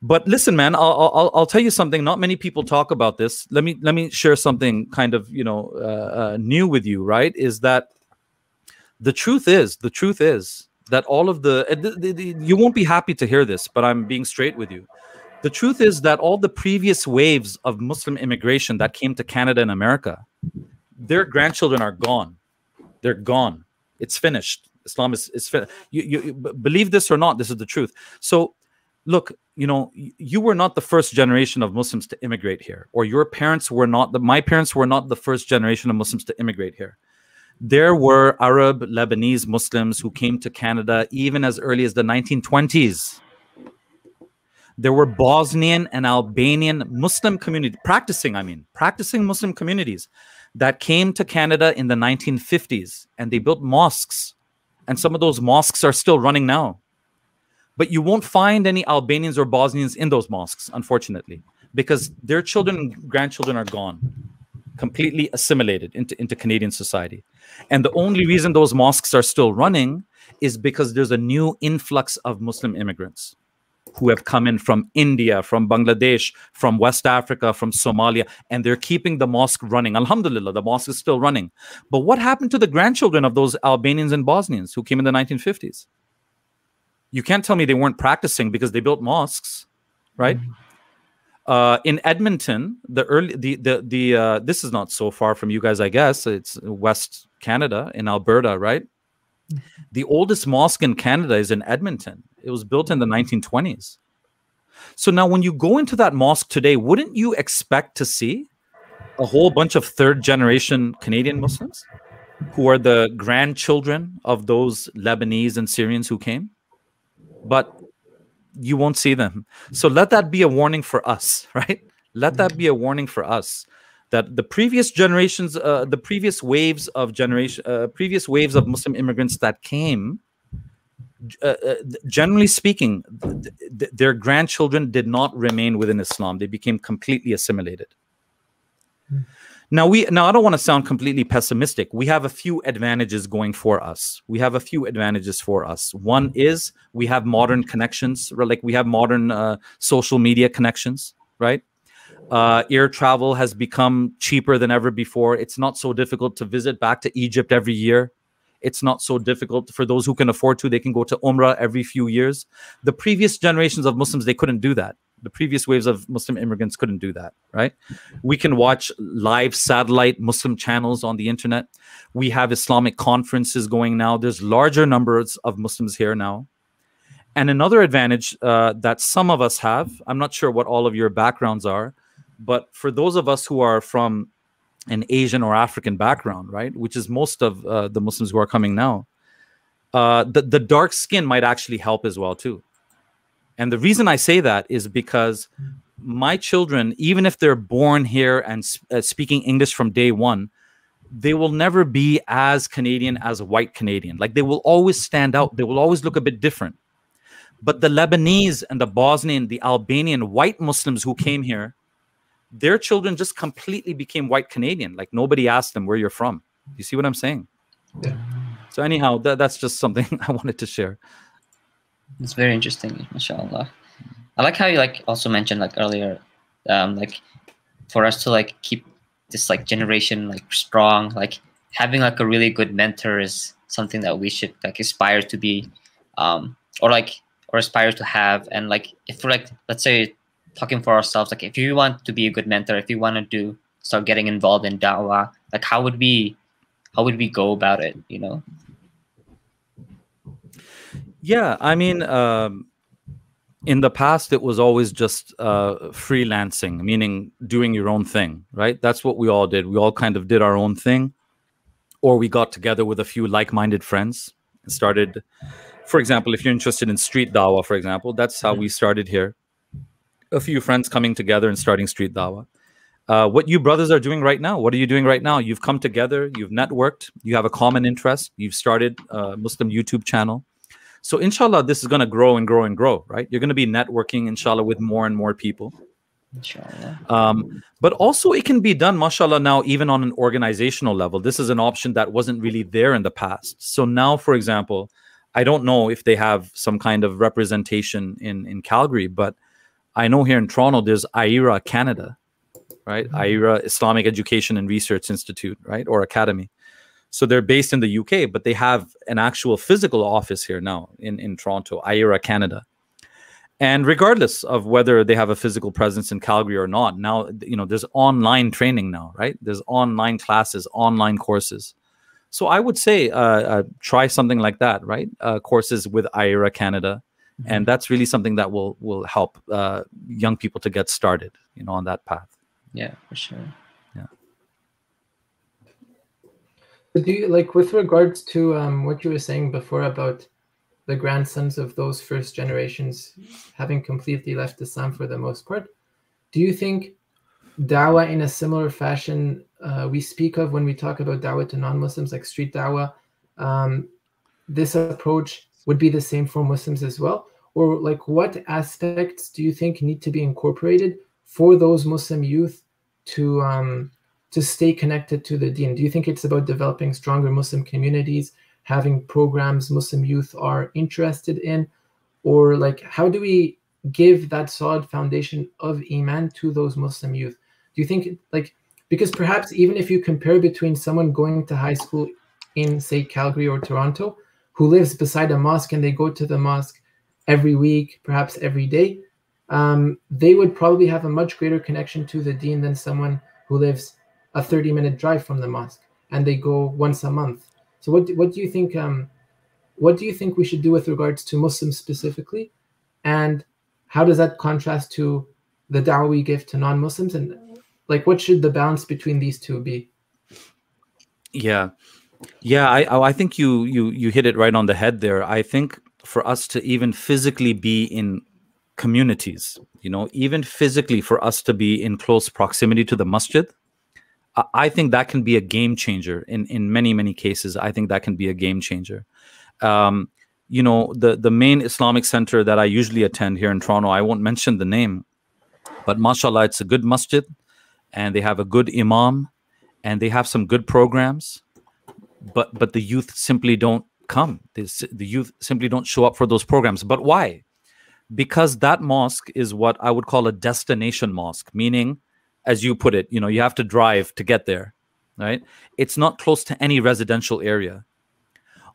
But listen, man, I'll tell you something. Not many people talk about this. Let me share something kind of, you know, new with you, right? Is that the truth is that all of you won't be happy to hear this, but I'm being straight with you. The truth is that all the previous waves of Muslim immigration that came to Canada and America, their grandchildren are gone. They're gone. It's finished. Islam is finished. You believe this or not, this is the truth. So look, you know, you were not the first generation of Muslims to immigrate here, or your parents were not, my parents were not the first generation of Muslims to immigrate here. There were Arab, Lebanese Muslims who came to Canada even as early as the 1920s. There were Bosnian and Albanian Muslim community, practicing Muslim communities that came to Canada in the 1950s, and they built mosques. And some of those mosques are still running now. But you won't find any Albanians or Bosnians in those mosques, unfortunately, because their children and grandchildren are gone, completely assimilated into Canadian society. And the only reason those mosques are still running is because there's a new influx of Muslim immigrants who have come in from India, from Bangladesh, from West Africa, from Somalia, and they're keeping the mosque running. Alhamdulillah, the mosque is still running. But what happened to the grandchildren of those Albanians and Bosnians who came in the 1950s? You can't tell me they weren't practicing because they built mosques, right? In Edmonton, this is not so far from you guys, I guess. It's West Canada in Alberta, right? The oldest mosque in Canada is in Edmonton. It was built in the 1920s. So now when you go into that mosque today, wouldn't you expect to see a whole bunch of third-generation Canadian Muslims who are the grandchildren of those Lebanese and Syrians who came? But you won't see them. So let that be a warning for us, right? Let that be a warning for us that the previous generations, the previous waves of Muslim immigrants that came, generally speaking, their grandchildren did not remain within Islam. They became completely assimilated. Now I don't want to sound completely pessimistic. We have a few advantages going for us. One is we have modern connections, like we have modern social media connections, right? Air travel has become cheaper than ever before. It's not so difficult to visit back to Egypt every year. It's not so difficult for those who can afford to. They can go to Umrah every few years. The previous generations of Muslims, they couldn't do that. The previous waves of Muslim immigrants couldn't do that, right? We can watch live satellite Muslim channels on the internet. We have Islamic conferences going now. There's larger numbers of Muslims here now. And another advantage that some of us have, I'm not sure what all of your backgrounds are, but for those of us who are from an Asian or African background, right, which is most of the Muslims who are coming now, the dark skin might actually help as well too. And the reason I say that is because my children, even if they're born here and speaking English from day one, they will never be as Canadian as a white Canadian. Like, they will always stand out. They will always look a bit different. But the Lebanese and the Bosnian, the Albanian white Muslims who came here, their children just completely became white Canadian. Like, nobody asked them where you're from. You see what I'm saying? Yeah. So anyhow, that's just something I wanted to share. It's very interesting, mashallah. I like how you also mentioned earlier, for us to keep this generation strong, having a really good mentor is something that we should aspire to be, or aspire to have. And if we're let's say talking for ourselves, if you want to be a good mentor, if you want to start getting involved in da'wah, how would we go about it, you know? Yeah, I mean, in the past, it was always just freelancing, meaning doing your own thing, right? That's what we all did. We all kind of did our own thing, or we got together with a few like-minded friends and started. For example, if you're interested in street dawah, for example, that's how we started here. A few friends coming together and starting street dawah. What you brothers are doing right now, what are you doing right now? You've come together, you've networked, you have a common interest, you've started a Muslim YouTube channel. So inshallah, this is going to grow and grow and grow, right? You're going to be networking, inshallah, with more and more people. Inshallah. But also it can be done, mashallah, now even on an organizational level. This is an option that wasn't really there in the past. So now, for example, I don't know if they have some kind of representation in Calgary, but I know here in Toronto, there's Hijra Canada, right? Hijra Islamic Education and Research Institute, right? Or Academy. So they're based in the UK, but they have an actual physical office here now in Toronto, Hijra Canada. And regardless of whether they have a physical presence in Calgary or not, now, you know, there's online training now, right? There's online classes, online courses. So I would say try something like that, right? Courses with Hijra Canada. And that's really something that will help young people to get started, you know, on that path. Yeah, for sure. Yeah. Do you, like, with regards to what you were saying before about the grandsons of those first generations having completely left Islam for the most part, do you think Dawah in a similar fashion we speak of when we talk about Dawah to non-Muslims, like street Dawah, this approach would be the same for Muslims as well? Or like what aspects do you think need to be incorporated for those Muslim youth to stay connected to the deen? Do you think it's about developing stronger Muslim communities, having programs Muslim youth are interested in? Or like, how do we give that solid foundation of Iman to those Muslim youth? Do you think, like, because perhaps even if you compare between someone going to high school in, say, Calgary or Toronto, who lives beside a mosque and they go to the mosque every week, perhaps every day, they would probably have a much greater connection to the deen than someone who lives a 30-minute drive from the mosque and they go once a month. So what do you think? What do you think we should do with regards to Muslims specifically, and how does that contrast to the da'wah we give to non-Muslims? And like, what should the balance between these two be? Yeah, I think you hit it right on the head there. I think for us to even physically be in communities, you know, even physically for us to be in close proximity to the masjid, I think that can be a game changer in many cases. I think that can be a game changer. You know, the main Islamic center that I usually attend here in Toronto, I won't mention the name, but mashallah, it's a good masjid and they have a good imam and they have some good programs, but the youth simply don't come. The youth simply don't show up for those programs. But why? Because that mosque is what I would call a destination mosque, meaning, as you put it, you know, you have to drive to get there, right? It's not close to any residential area.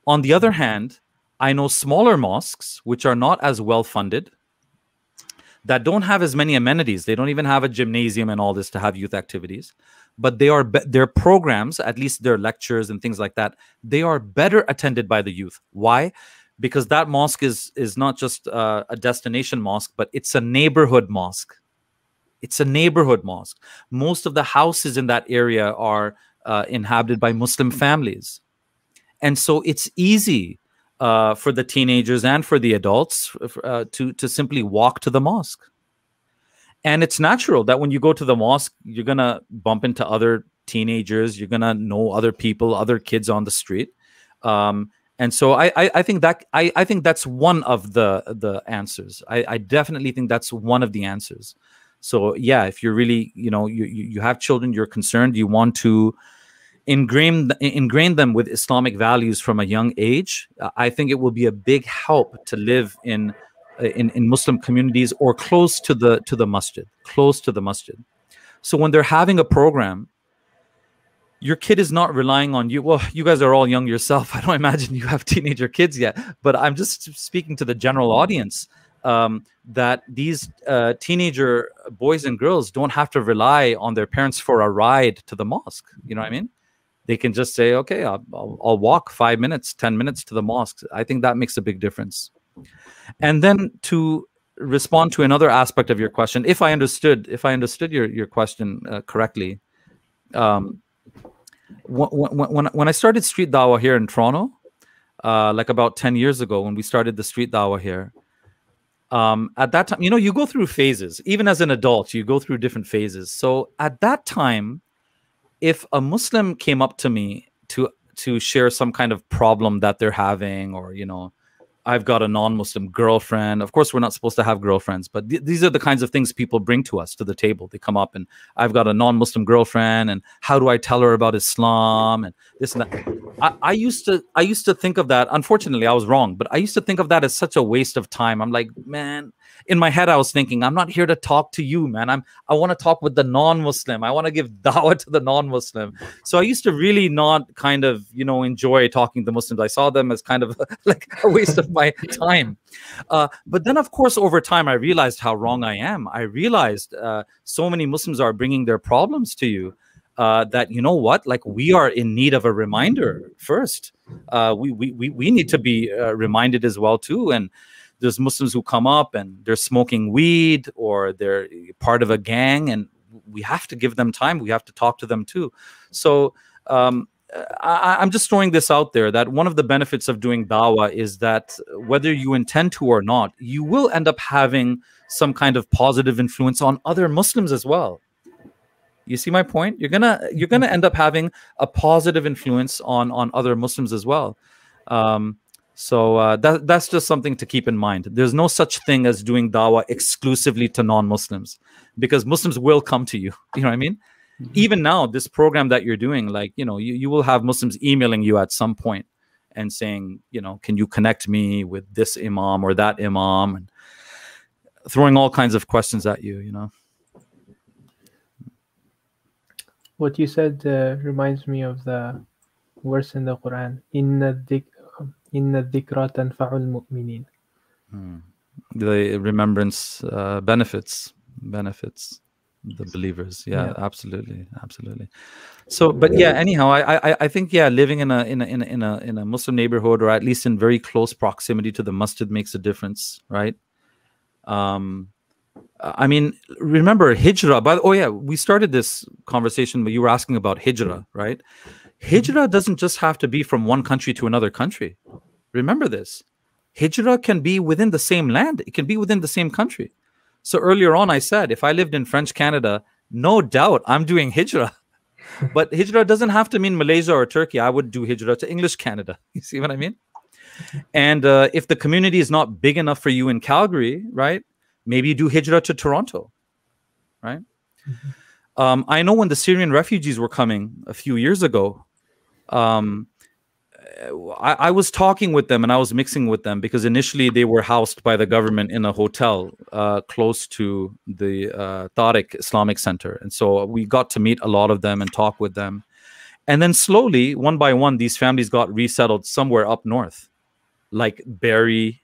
On the other hand, I know smaller mosques, which are not as well funded, that don't have as many amenities. They don't even have a gymnasium and all this to have youth activities, but their programs, at least their lectures and things like that, they are better attended by the youth. Why? Because that mosque is not just a destination mosque, but it's a neighborhood mosque. It's a neighborhood mosque. Most of the houses in that area are inhabited by Muslim families. And so it's easy for the teenagers and for the adults to simply walk to the mosque. And it's natural that when you go to the mosque, you're going to bump into other teenagers. You're going to know other people, other kids on the street. And so I think that's one of the answers. I definitely think that's one of the answers. So yeah, if you're really, you know, you have children, you're concerned, you want to ingrain them with Islamic values from a young age, I think it will be a big help to live in Muslim communities or close to the masjid, So when they're having a program, your kid is not relying on you. Well, you guys are all young yourself. I don't imagine you have teenager kids yet, but I'm just speaking to the general audience. That these teenager boys and girls don't have to rely on their parents for a ride to the mosque. You know what I mean? They can just say, okay, I'll walk 5 minutes, 10 minutes to the mosque. I think that makes a big difference. And then to respond to another aspect of your question, if I understood your question correctly, when I started street dawah here in Toronto, like about 10 years ago, when we started the street dawah here, at that time, you know, you go through phases. Even as an adult, you go through different phases. So at that time, if a Muslim came up to me to share some kind of problem that they're having, or, you know, I've got a non-Muslim girlfriend. Of course, we're not supposed to have girlfriends, but these are the kinds of things people bring to us, to the table. They come up and I've got a non-Muslim girlfriend, and how do I tell her about Islam and this and that? I used to think of that. Unfortunately, I was wrong, but I used to think of that as such a waste of time. I'm like, man, in my head, I was thinking, I'm not here to talk to you, man. I want to talk with the non-Muslim. I want to give dawah to the non-Muslim. So I used to really not kind of, enjoy talking to the Muslims. I saw them as kind of like a waste of my time. But then, of course, over time, I realized how wrong I am. I realized so many Muslims are bringing their problems to you. That like we are in need of a reminder first. We need to be reminded as well too. And there's Muslims who come up and they're smoking weed or they're part of a gang, and we have to give them time. We have to talk to them too. So I'm just throwing this out there that one of the benefits of doing dawah is that whether you intend to or not, you will end up having some kind of positive influence on other Muslims as well. You see my point? You're gonna end up having a positive influence on other Muslims as well. So that's just something to keep in mind. There's no such thing as doing dawah exclusively to non-Muslims, because Muslims will come to you. You know what I mean? Mm-hmm. Even now, this program that you're doing, like, you will have Muslims emailing you at some point and saying, can you connect me with this imam or that imam, and throwing all kinds of questions at you, What you said reminds me of the verse in the Quran, Inna dhikra tanfa'ul mu'minin. The remembrance benefits the believers. Yeah, absolutely. So, but yeah, anyhow, I think living in a Muslim neighborhood, or at least in very close proximity to the masjid, makes a difference, right? I mean, remember Hijra. We started this conversation, but you were asking about Hijra, right? Hijra doesn't just have to be from one country to another country. Remember this. Hijra can be within the same land. It can be within the same country. So earlier on, I said, if I lived in French Canada, no doubt I'm doing Hijra. But Hijra doesn't have to mean Malaysia or Turkey. I would do Hijra to English Canada. You see what I mean? And if the community is not big enough for you in Calgary, right? Maybe you do Hijra to Toronto, right? Mm-hmm. I know when the Syrian refugees were coming a few years ago, I was talking with them and I was mixing with them, because initially they were housed by the government in a hotel close to the Tariq Islamic Center. And so we got to meet a lot of them and talk with them. And then slowly, one by one, these families got resettled somewhere up north, like Barrie,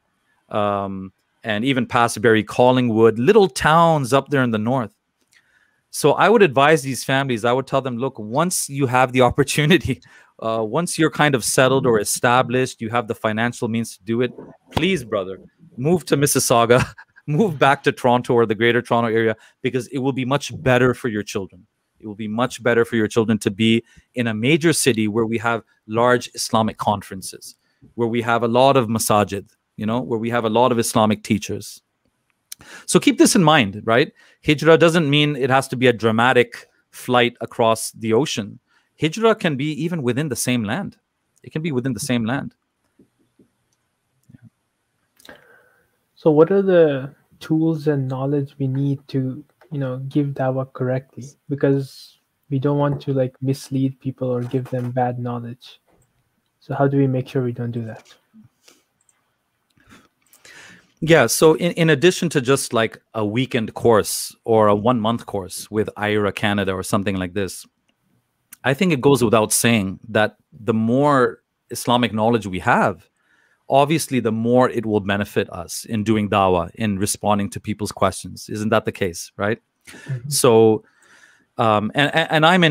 and even past Barrie, Collingwood, little towns up there in the north. So I would advise these families, I would tell them, look, once you have the opportunity, once you're kind of settled or established, you have the financial means to do it, please, brother, move to Mississauga, move back to Toronto or the greater Toronto area, because it will be much better for your children. It will be much better for your children to be in a major city where we have large Islamic conferences, where we have a lot of masajid, where we have a lot of Islamic teachers. So keep this in mind, right? Hijra doesn't mean it has to be a dramatic flight across the ocean. Hijra can be even within the same land. It can be within the same land. Yeah. So what are the tools and knowledge we need to, give dawah correctly? Because we don't want to mislead people or give them bad knowledge. So how do we make sure we don't do that? Yeah, so in addition to just like a weekend course or a 1 month course with IRA Canada or something like this, I think it goes without saying that the more Islamic knowledge we have, obviously the more it will benefit us in doing dawah, in responding to people's questions. Isn't that the case, right? Mm-hmm. So, and I'm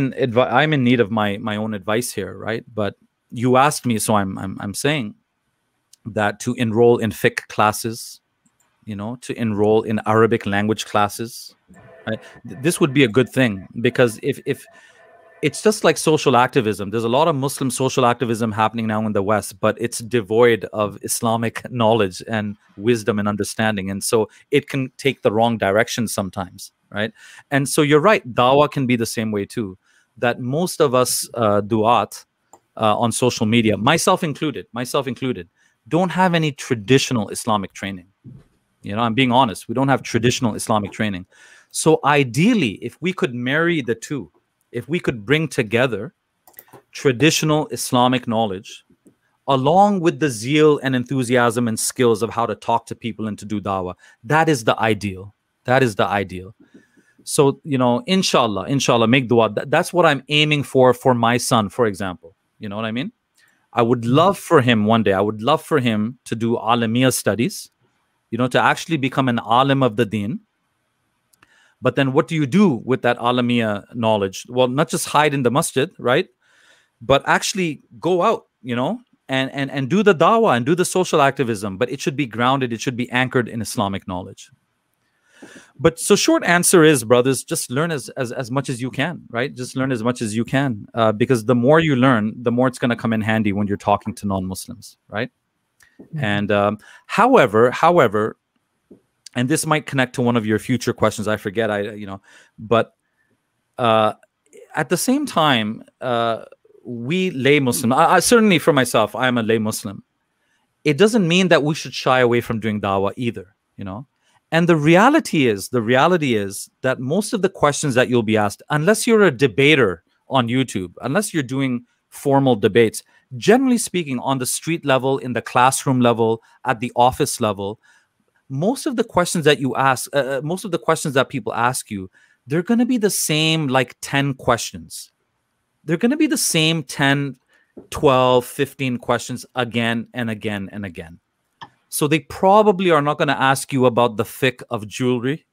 in need of my own advice here, right? But you asked me, so I'm saying that to enroll in fiqh classes, to enroll in Arabic language classes, right? This would be a good thing, because if it's just like social activism. There's a lot of Muslim social activism happening now in the West, but it's devoid of Islamic knowledge and wisdom and understanding. And so it can take the wrong direction sometimes, right? And so you're right, dawah can be the same way too, that most of us du'at on social media, myself included, don't have any traditional Islamic training. I'm being honest. We don't have traditional Islamic training. So ideally, if we could marry the two, if we could bring together traditional Islamic knowledge, along with the zeal and enthusiasm and skills of how to talk to people and to do dawah. That is the ideal. That is the ideal. So, you know, inshallah, make dua. That's what I'm aiming for my son, for example. You know what I mean? I would love for him one day, I would love for him to do alamiya studies, you know, to actually become an alim of the deen. But then what do you do with that alamiya knowledge? Well, not just hide in the masjid, right? But actually go out, you know, and do the dawah and do the social activism. But it should be grounded, it should be anchored in Islamic knowledge. But so short answer is, brothers, just learn as much as you can, right? Just learn as much as you can, because the more you learn, the more it's going to come in handy when you're talking to non-Muslims, right? And however, and this might connect to one of your future questions. I forget, but at the same time, we lay Muslim, I certainly for myself, I am a lay Muslim. It doesn't mean that we should shy away from doing dawah either, you know? And the reality is that most of the questions that you'll be asked, unless you're a debater on YouTube, unless you're doing formal debates, generally speaking, on the street level, in the classroom level, at the office level, most of the questions that you ask, most of the questions that people ask you, they're going to be the same, like 10 questions. They're going to be the same 10, 12, 15 questions again and again and again. So they probably are not going to ask you about the fiqh of jewelry.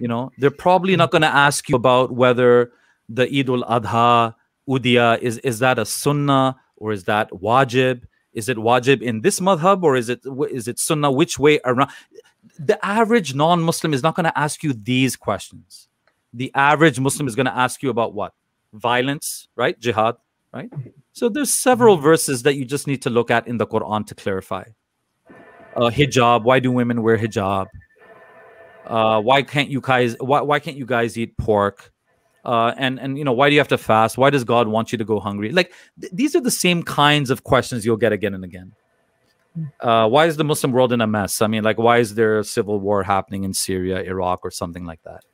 You know, they're probably not going to ask you about whether the Eid al-Adha, Udiyah, is that a sunnah or is that wajib? Is it wajib in this madhab or is it sunnah? Which way around? The average non-Muslim is not going to ask you these questions. The average Muslim is going to ask you about what? Violence, right? Jihad, right? So there's several verses that you just need to look at in the Quran to clarify. Hijab, why do women wear hijab? Why can't you guys eat pork? And you know, why do you have to fast? Why does God want you to go hungry? Like these are the same kinds of questions you'll get again and again. Why is the Muslim world in a mess? I mean, like, why is there a civil war happening in Syria, Iraq, or something like that?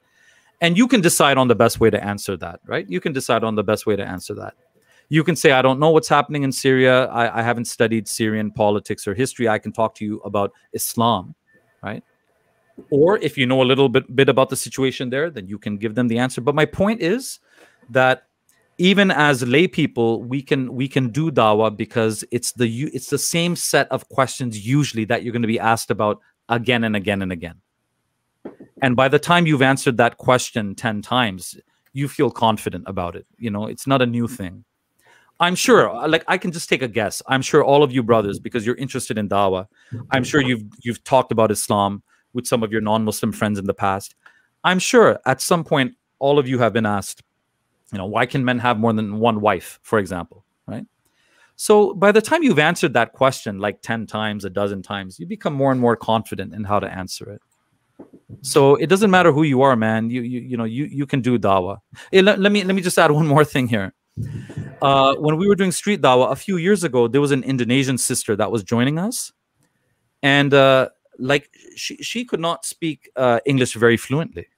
And you can decide on the best way to answer that, right? You can decide on the best way to answer that. You can say, I don't know what's happening in Syria. I haven't studied Syrian politics or history. I can talk to you about Islam, right? Or if you know a little bit about the situation there, then you can give them the answer. But my point is that even as lay people, we can do dawah because it's the same set of questions usually that you're going to be asked about again and again and again. And by the time you've answered that question 10 times, you feel confident about it. You know, it's not a new thing. I'm sure, like, I can just take a guess. I'm sure all of you brothers, because you're interested in dawah, I'm sure you've talked about Islam with some of your non-Muslim friends in the past. I'm sure at some point, all of you have been asked, you know, why can men have more than one wife, for example, right? So by the time you've answered that question like 10 times, a dozen times, you become more and more confident in how to answer it. So it doesn't matter who you are, man. You can do dawah. Hey, let me just add one more thing here. When we were doing street dawah a few years ago, there was an Indonesian sister that was joining us, and like she could not speak English very fluently,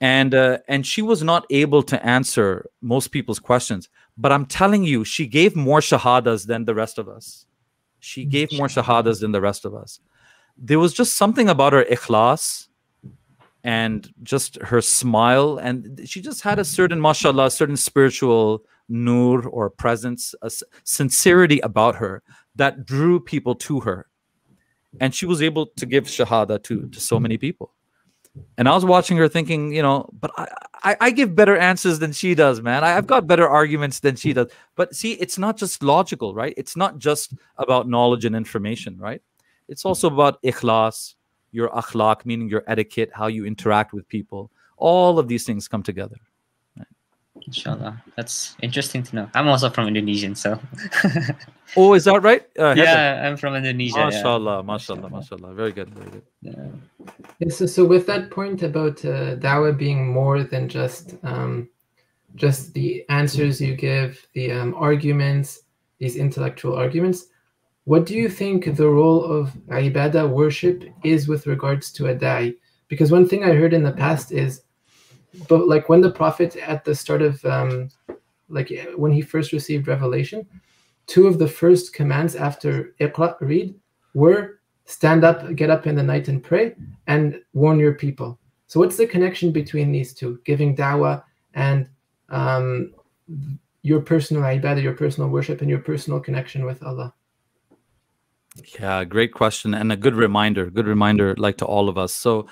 and she was not able to answer most people's questions. But I'm telling you, she gave more shahadas than the rest of us. She gave more shahadas than the rest of us. There was just something about her ikhlas and just her smile, and she just had a certain, mashallah, a certain spiritual nur or presence, a sincerity about her that drew people to her. And she was able to give shahada to so many people. And I was watching her thinking, you know, but I give better answers than she does, man. I've got better arguments than she does. But see, it's not just logical, right? It's not just about knowledge and information, right? It's also about ikhlas, your akhlaq, meaning your etiquette, how you interact with people. All of these things come together. Right? Inshallah. That's interesting to know. I'm also from Indonesia, so. Oh, is that right? Yeah, I'm from Indonesia. MashaAllah, yeah. mashallah, mashallah. Very good, very good. Yeah. So with that point about dawah being more than just the answers you give, the arguments, these intellectual arguments, what do you think the role of ibadah, worship, is with regards to a da'i? Because one thing I heard in the past is, but like when the Prophet at the start of like when he first received revelation, 2 of the first commands after Iqra, read, were stand up, get up in the night and pray, and warn your people. So what's the connection between these two, giving dawah and your personal ibadah, your personal worship, and your personal connection with Allah? Yeah, great question, and a good reminder, like to all of us. So,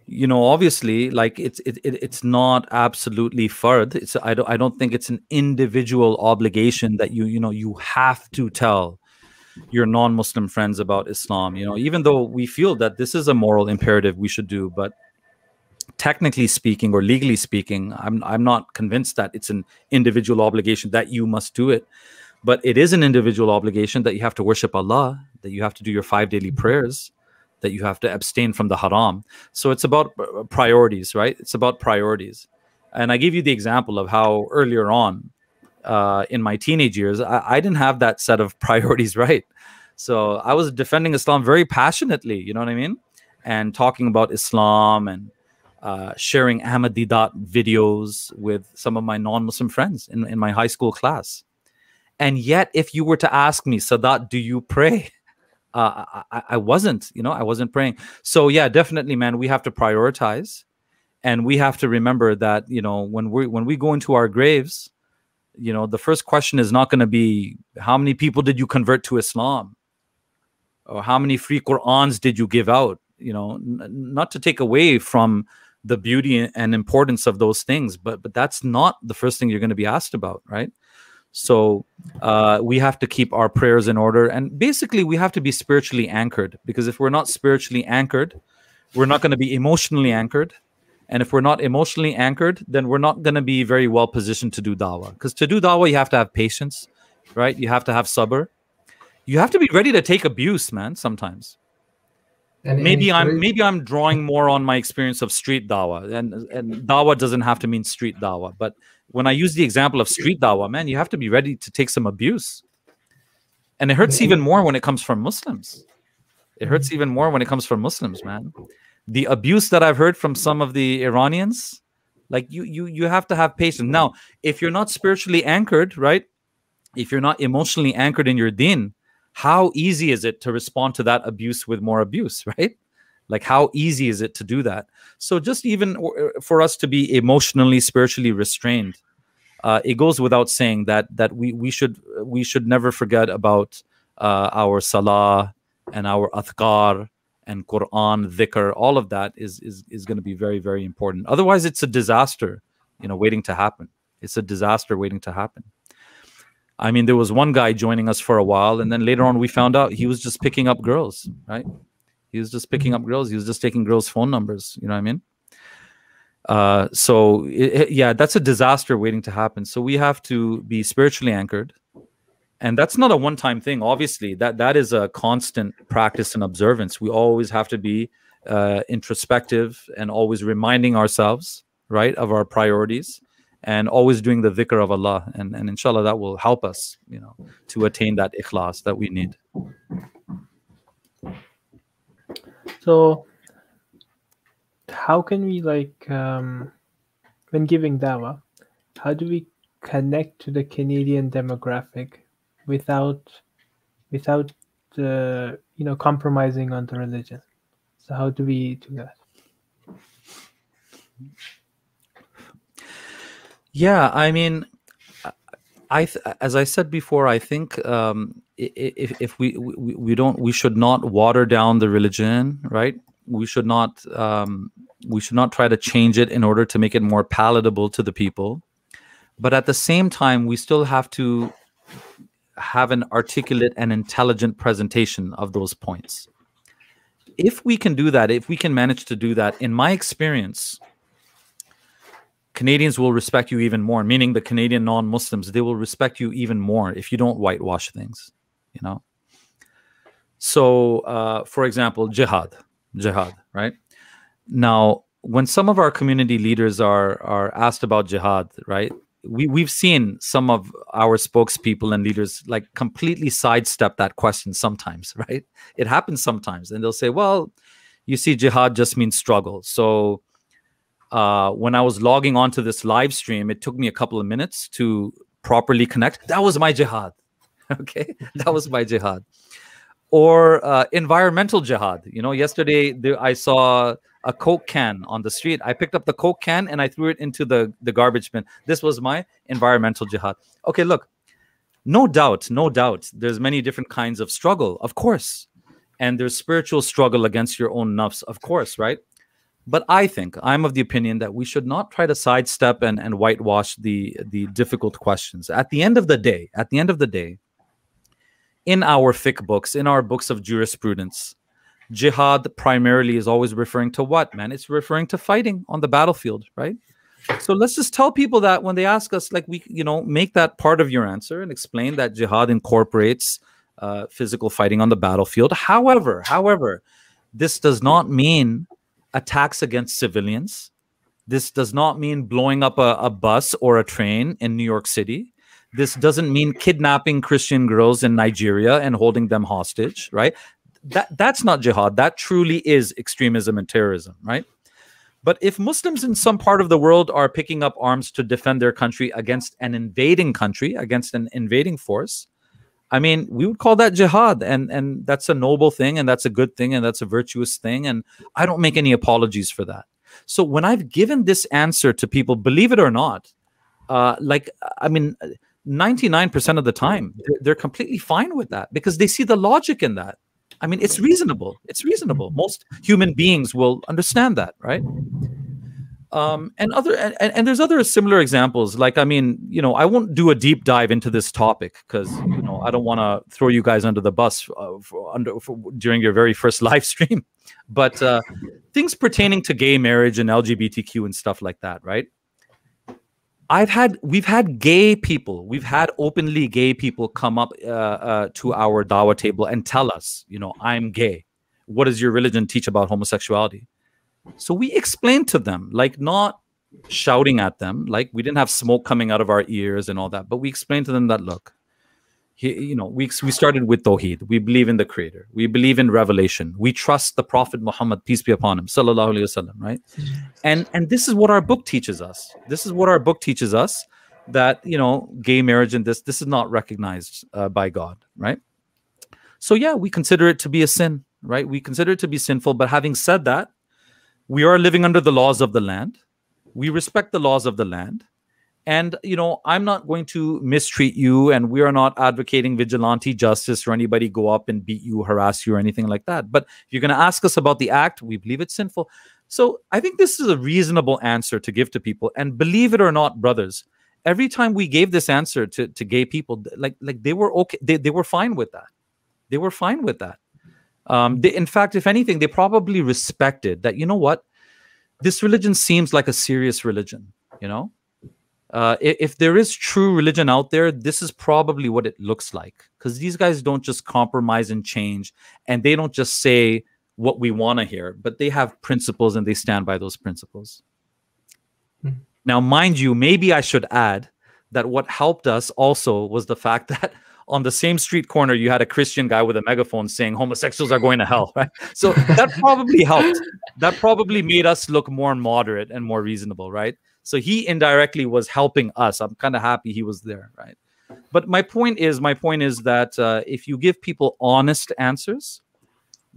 you know, obviously, like it's not absolutely fard. I don't think it's an individual obligation that you have to tell your non-Muslim friends about Islam. You know, even though we feel that this is a moral imperative we should do, but technically speaking or legally speaking, I'm not convinced that it's an individual obligation that you must do it. But it is an individual obligation that you have to worship Allah, that you have to do your 5 daily prayers, that you have to abstain from the haram. So it's about priorities, right? It's about priorities. And I give you the example of how earlier on in my teenage years, I didn't have that set of priorities right. So I was defending Islam very passionately, you know what I mean? And talking about Islam and sharing Ahmadidat videos with some of my non-Muslim friends in my high school class. And yet, if you were to ask me, Sadat, do you pray? I wasn't, I wasn't praying. So yeah, definitely, man, we have to prioritize, and we have to remember that, when we go into our graves, the first question is not going to be how many people did you convert to Islam, or how many free Qur'ans did you give out? Not to take away from the beauty and importance of those things, but that's not the first thing you're going to be asked about, right? So we have to keep our prayers in order, and basically we have to be spiritually anchored, because if we're not spiritually anchored, we're not going to be emotionally anchored. And if we're not emotionally anchored, then we're not going to be very well positioned to do dawah. Because to do dawah, you have to have patience, right? You have to have sabr. You have to be ready to take abuse, man, sometimes. Maybe I'm drawing more on my experience of street dawah, and dawah doesn't have to mean street dawah, but when I use the example of street dawah, man, you have to be ready to take some abuse. And it hurts even more when it comes from Muslims. It hurts even more when it comes from Muslims, man. The abuse that I've heard from some of the Iranians, like you have to have patience. Now, if you're not spiritually anchored, right? If you're not emotionally anchored in your deen, how easy is it to respond to that abuse with more abuse, right? Like, how easy is it to do that? So just even for us to be emotionally, spiritually restrained, it goes without saying that we should never forget about our salah and our adhkar and Quran, dhikr. All of that is going to be very, very important. Otherwise, it's a disaster, waiting to happen. It's a disaster waiting to happen. I mean, there was one guy joining us for a while, and then later on we found out he was just picking up girls, right? He was just picking up girls. He was just taking girls' phone numbers. You know what I mean? So yeah, that's a disaster waiting to happen. So we have to be spiritually anchored. And that's not a one-time thing. Obviously, that is a constant practice and observance. We always have to be introspective and always reminding ourselves, right, of our priorities, and always doing the dhikr of Allah. And inshallah, that will help us, to attain that ikhlas that we need. So how can we, when giving dawah, how do we connect to the Canadian demographic without compromising on the religion? So how do we do that? Yeah, I mean, as I said before, I think if we should not water down the religion, right? We should not try to change it in order to make it more palatable to the people. But at the same time, we still have to have an articulate and intelligent presentation of those points. If we can do that, if we can manage to do that, in my experience, Canadians will respect you even more, meaning the Canadian non-Muslims, they will respect you even more if you don't whitewash things, So, for example, jihad, right? Now, when some of our community leaders are asked about jihad, right? We've seen some of our spokespeople and leaders completely sidestep that question sometimes, right? It happens sometimes. And they'll say, well, you see, jihad just means struggle. So when I was logging onto this live stream, it took me a couple of minutes to properly connect. That was my jihad. Okay, that was my jihad. Or environmental jihad. You know, yesterday I saw a Coke can on the street. I picked up the Coke can and I threw it into the garbage bin. This was my environmental jihad. Okay, look, no doubt, there's many different kinds of struggle, of course. And there's spiritual struggle against your own nafs, of course, right? But I'm of the opinion that we should not try to sidestep and whitewash the difficult questions. At the end of the day, in our fiqh books, in our books of jurisprudence, jihad primarily is always referring to what, man? It's referring to fighting on the battlefield, right? So let's just tell people that when they ask us, like, make that part of your answer and explain that jihad incorporates physical fighting on the battlefield. However, this does not mean attacks against civilians. This does not mean blowing up a bus or a train in New York City. This doesn't mean kidnapping Christian girls in Nigeria and holding them hostage, right? That's not jihad. That truly is extremism and terrorism, right? But if Muslims in some part of the world are picking up arms to defend their country against an invading country, against an invading force, I mean, we would call that jihad. And that's a noble thing, and that's a good thing, and that's a virtuous thing. And I don't make any apologies for that. So when I've given this answer to people, believe it or not, 99% of the time, they're completely fine with that because they see the logic in that. I mean, it's reasonable. It's reasonable. Most human beings will understand that, right? And there's other similar examples. Like, I mean, I won't do a deep dive into this topic because, I don't want to throw you guys under the bus during your very first live stream. But things pertaining to gay marriage and LGBTQ and stuff like that, right? We've had gay people, we've had openly gay people come up to our Dawah table and tell us, I'm gay. What does your religion teach about homosexuality? So we explained to them, like, not shouting at them, like we didn't have smoke coming out of our ears and all that, but we explained to them that, look, we started with Tawheed. We believe in the Creator. We believe in revelation. We trust the Prophet Muhammad, peace be upon him, sallallahu alaihi wasallam, right? And this is what our book teaches us. This is what our book teaches us, that gay marriage and this is not recognized by God, right? So yeah, we consider it to be a sin, right? We consider it to be sinful. But having said that, we are living under the laws of the land. We respect the laws of the land. And, I'm not going to mistreat you, and we are not advocating vigilante justice or anybody go up and beat you, harass you, or anything like that. But if you're going to ask us about the act, we believe it's sinful. So I think this is a reasonable answer to give to people. And believe it or not, brothers, every time we gave this answer to gay people, like they were okay. They were fine with that. They were fine with that. In fact, if anything, they probably respected that, what? This religion seems like a serious religion, if there is true religion out there, this is probably what it looks like. Because these guys don't just compromise and change, and they don't just say what we want to hear, but they have principles and they stand by those principles. Mm-hmm. Now, mind you, maybe I should add that what helped us also was the fact that on the same street corner, you had a Christian guy with a megaphone saying homosexuals are going to hell, right? So that probably helped. That probably made us look more moderate and more reasonable, right? So he indirectly was helping us. I'm kind of happy he was there, right? But my point is that if you give people honest answers,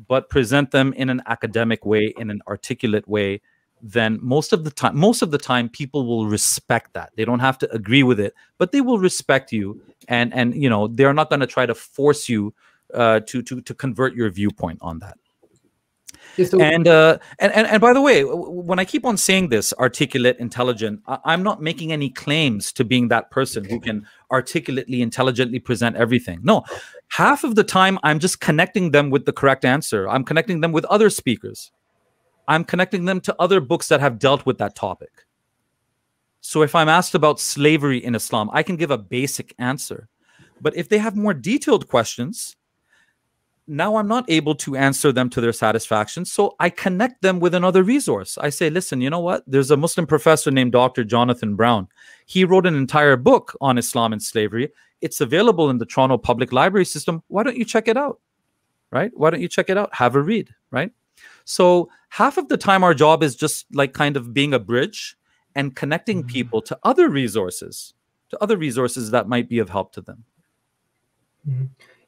but present them in an academic way, in an articulate way, then most of the time people will respect that. They don't have to agree with it, but they will respect you, and they're not going to try to force you to convert your viewpoint on that. Yes, so and by the way, when I keep on saying this, articulate, intelligent, I'm not making any claims to being that person who can articulately, intelligently present everything. No, half of the time I'm just connecting them with the correct answer. I'm connecting them with other speakers. I'm connecting them to other books that have dealt with that topic. So if I'm asked about slavery in Islam, I can give a basic answer. But if they have more detailed questions, now I'm not able to answer them to their satisfaction. So I connect them with another resource. I say, listen, you know what? There's a Muslim professor named Dr. Jonathan Brown. He wrote an entire book on Islam and slavery. It's available in the Toronto Public Library system. Why don't you check it out? Right? Why don't you check it out? Have a read, right? So half of the time our job is just like kind of being a bridge and connecting people to other resources, to other resources that might be of help to them.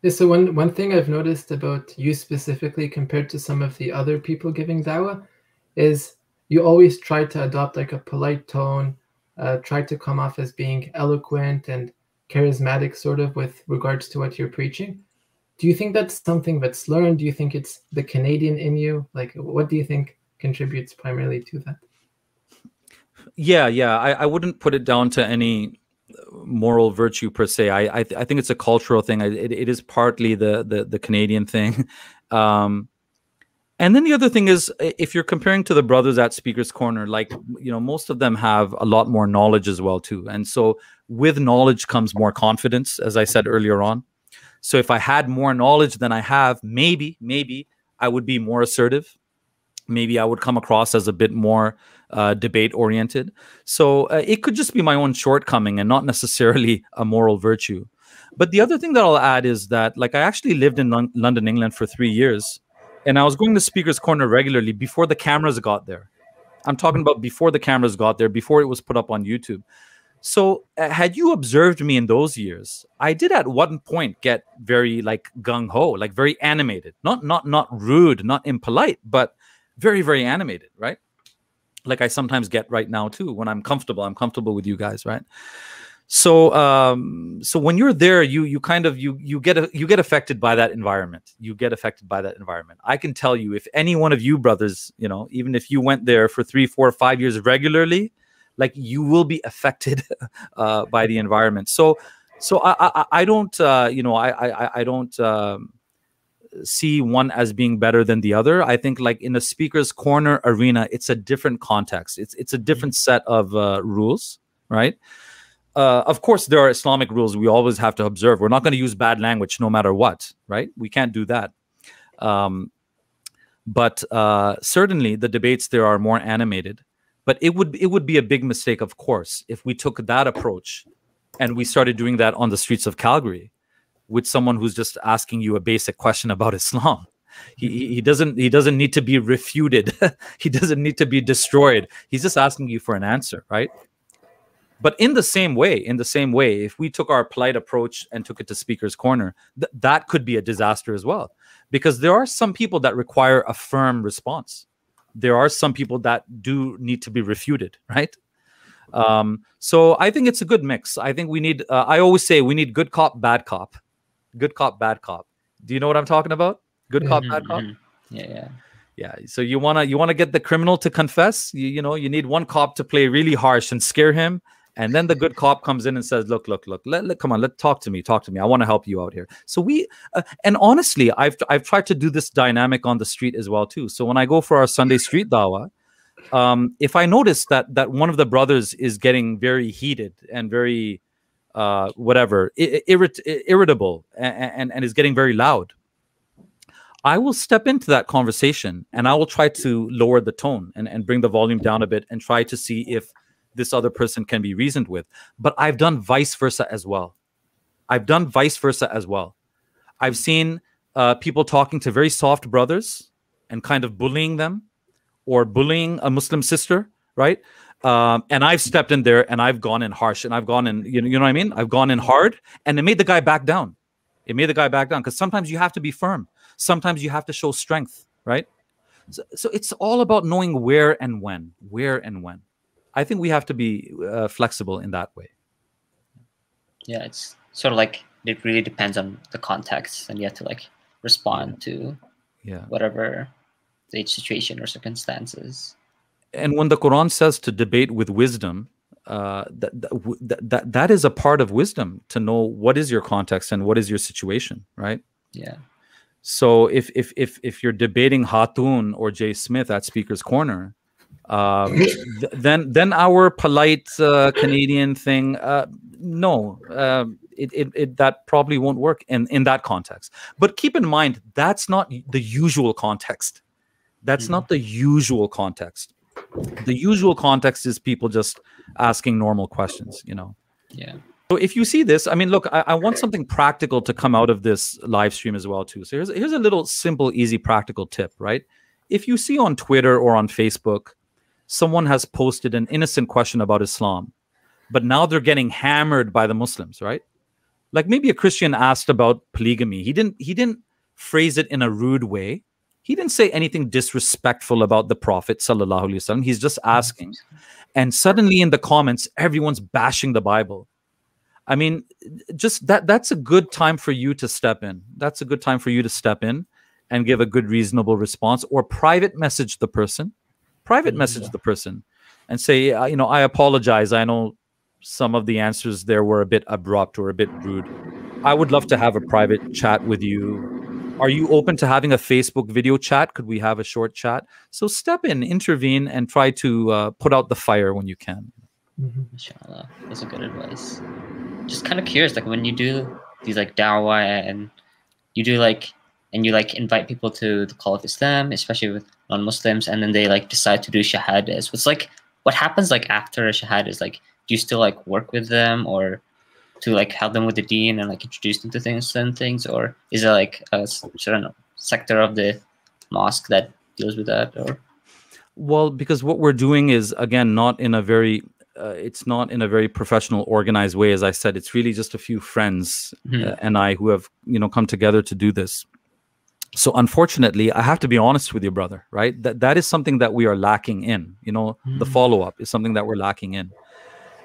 Yeah, so one thing I've noticed about you specifically compared to some of the other people giving dawah is you always try to adopt like a polite tone, try to come off as being eloquent and charismatic sort of with regards to what you're preaching. Do you think that's something that's learned? Do you think it's the Canadian in you? Like, what do you think contributes primarily to that? Yeah, I wouldn't put it down to any moral virtue per se. I think it's a cultural thing. It is partly the Canadian thing. And then the other thing is, if you're comparing to the brothers at Speaker's Corner, like, you know, most of them have a lot more knowledge as well too. And so with knowledge comes more confidence, as I said earlier on. So if I had more knowledge than I have, maybe I would be more assertive. Maybe I would come across as a bit more debate oriented. So it could just be my own shortcoming and not necessarily a moral virtue. But the other thing that I'll add is that, like, I actually lived in London, England for 3 years. And I was going to Speaker's Corner regularly before the cameras got there. I'm talking about before the cameras got there, before it was put up on YouTube. So had you observed me in those years, I did at one point get very like gung-ho, like very animated, not rude, not impolite, but very, very animated, right? Like I sometimes get right now too when I'm comfortable with you guys, right? So so when you're there, you get affected by that environment. You get affected by that environment. I can tell you, if any one of you brothers, you know, even if you went there for 3, 4, 5 years regularly, like, you will be affected by the environment. So I don't you know, I don't see one as being better than the other. I think, like, in a Speaker's Corner arena, it's a different context. It's a different set of rules, right? Of course, there are Islamic rules we always have to observe. We're not going to use bad language no matter what, right? We can't do that. But certainly the debates there are more animated. But it would be a big mistake, of course, if we took that approach and we started doing that on the streets of Calgary with someone who's just asking you a basic question about Islam. He doesn't need to be refuted. He doesn't need to be destroyed. He's just asking you for an answer, right? But in the same way, if we took our polite approach and took it to Speaker's Corner, that could be a disaster as well. Because there are some people that require a firm response. There are some people that do need to be refuted, right? So I think it's a good mix. I think we need, I always say we need good cop, bad cop. Good cop, bad cop. Do you know what I'm talking about? Good cop, bad cop? Yeah. So you wanna get the criminal to confess. You know, you need one cop to play really harsh and scare him. And then the good cop comes in and says, look, come on, talk to me. I want to help you out here. So we, and honestly, I've tried to do this dynamic on the street as well too. So when I go for our Sunday street dawah, if I notice that one of the brothers is getting very heated and very, irritable and is getting very loud, I will step into that conversation and I will try to lower the tone and bring the volume down a bit and try to see if this other person can be reasoned with. But I've done vice versa as well. I've seen people talking to very soft brothers and kind of bullying them or bullying a Muslim sister, right? And I've stepped in there and I've gone in harsh and I've gone in, you know what I mean? I've gone in hard and it made the guy back down. Because sometimes you have to be firm. Sometimes you have to show strength, right? So it's all about knowing where and when. I think we have to be flexible in that way. Yeah, it's sort of like it really depends on the context, and you have to like respond to whatever the situation or circumstances. And when the Quran says to debate with wisdom, that is a part of wisdom, to know what is your context and what is your situation, right? Yeah. So if you're debating Hatun or Jay Smith at Speaker's Corner, then our polite Canadian thing, that probably won't work in that context. But keep in mind, that's not the usual context. Not the usual context. The usual context is people just asking normal questions, you know. Yeah. So if you see this, I mean, look, I want something practical to come out of this live stream as well too. So here's a little simple, easy, practical tip, right? If you see on Twitter or on Facebook, someone has posted an innocent question about Islam, but now they're getting hammered by the Muslims, right? Like maybe a Christian asked about polygamy. He didn't phrase it in a rude way. He didn't say anything disrespectful about the Prophet sallallahu alaihi wasallam. He's just asking. And suddenly in the comments, everyone's bashing the Bible. I mean, just that's a good time for you to step in. That's a good time for you to step in and give a good, reasonable response, or private message the person. Private message the person and say, I apologize. I know some of the answers there were a bit abrupt or a bit rude. I would love to have a private chat with you. Are you open to having a Facebook video chat? Could we have a short chat? So step in, intervene, and try to put out the fire when you can. Inshallah, that's a good advice. Just kind of curious, like when you do these like dawah and you do like, and you like invite people to the call of Islam, especially with non-Muslims, and then they like decide to do shahadas. What's like, what happens like after a shahada is like, do you still like work with them or to like help them with the deen and like introduce them to certain things, or is it like a certain sector of the mosque that deals with that? Or well, because what we're doing is again not in a very it's not in a very professional, organized way. As I said, it's really just a few friends and I who have come together to do this. So unfortunately, I have to be honest with you, brother, right? That is something that we are lacking in. The follow-up is something that we're lacking in.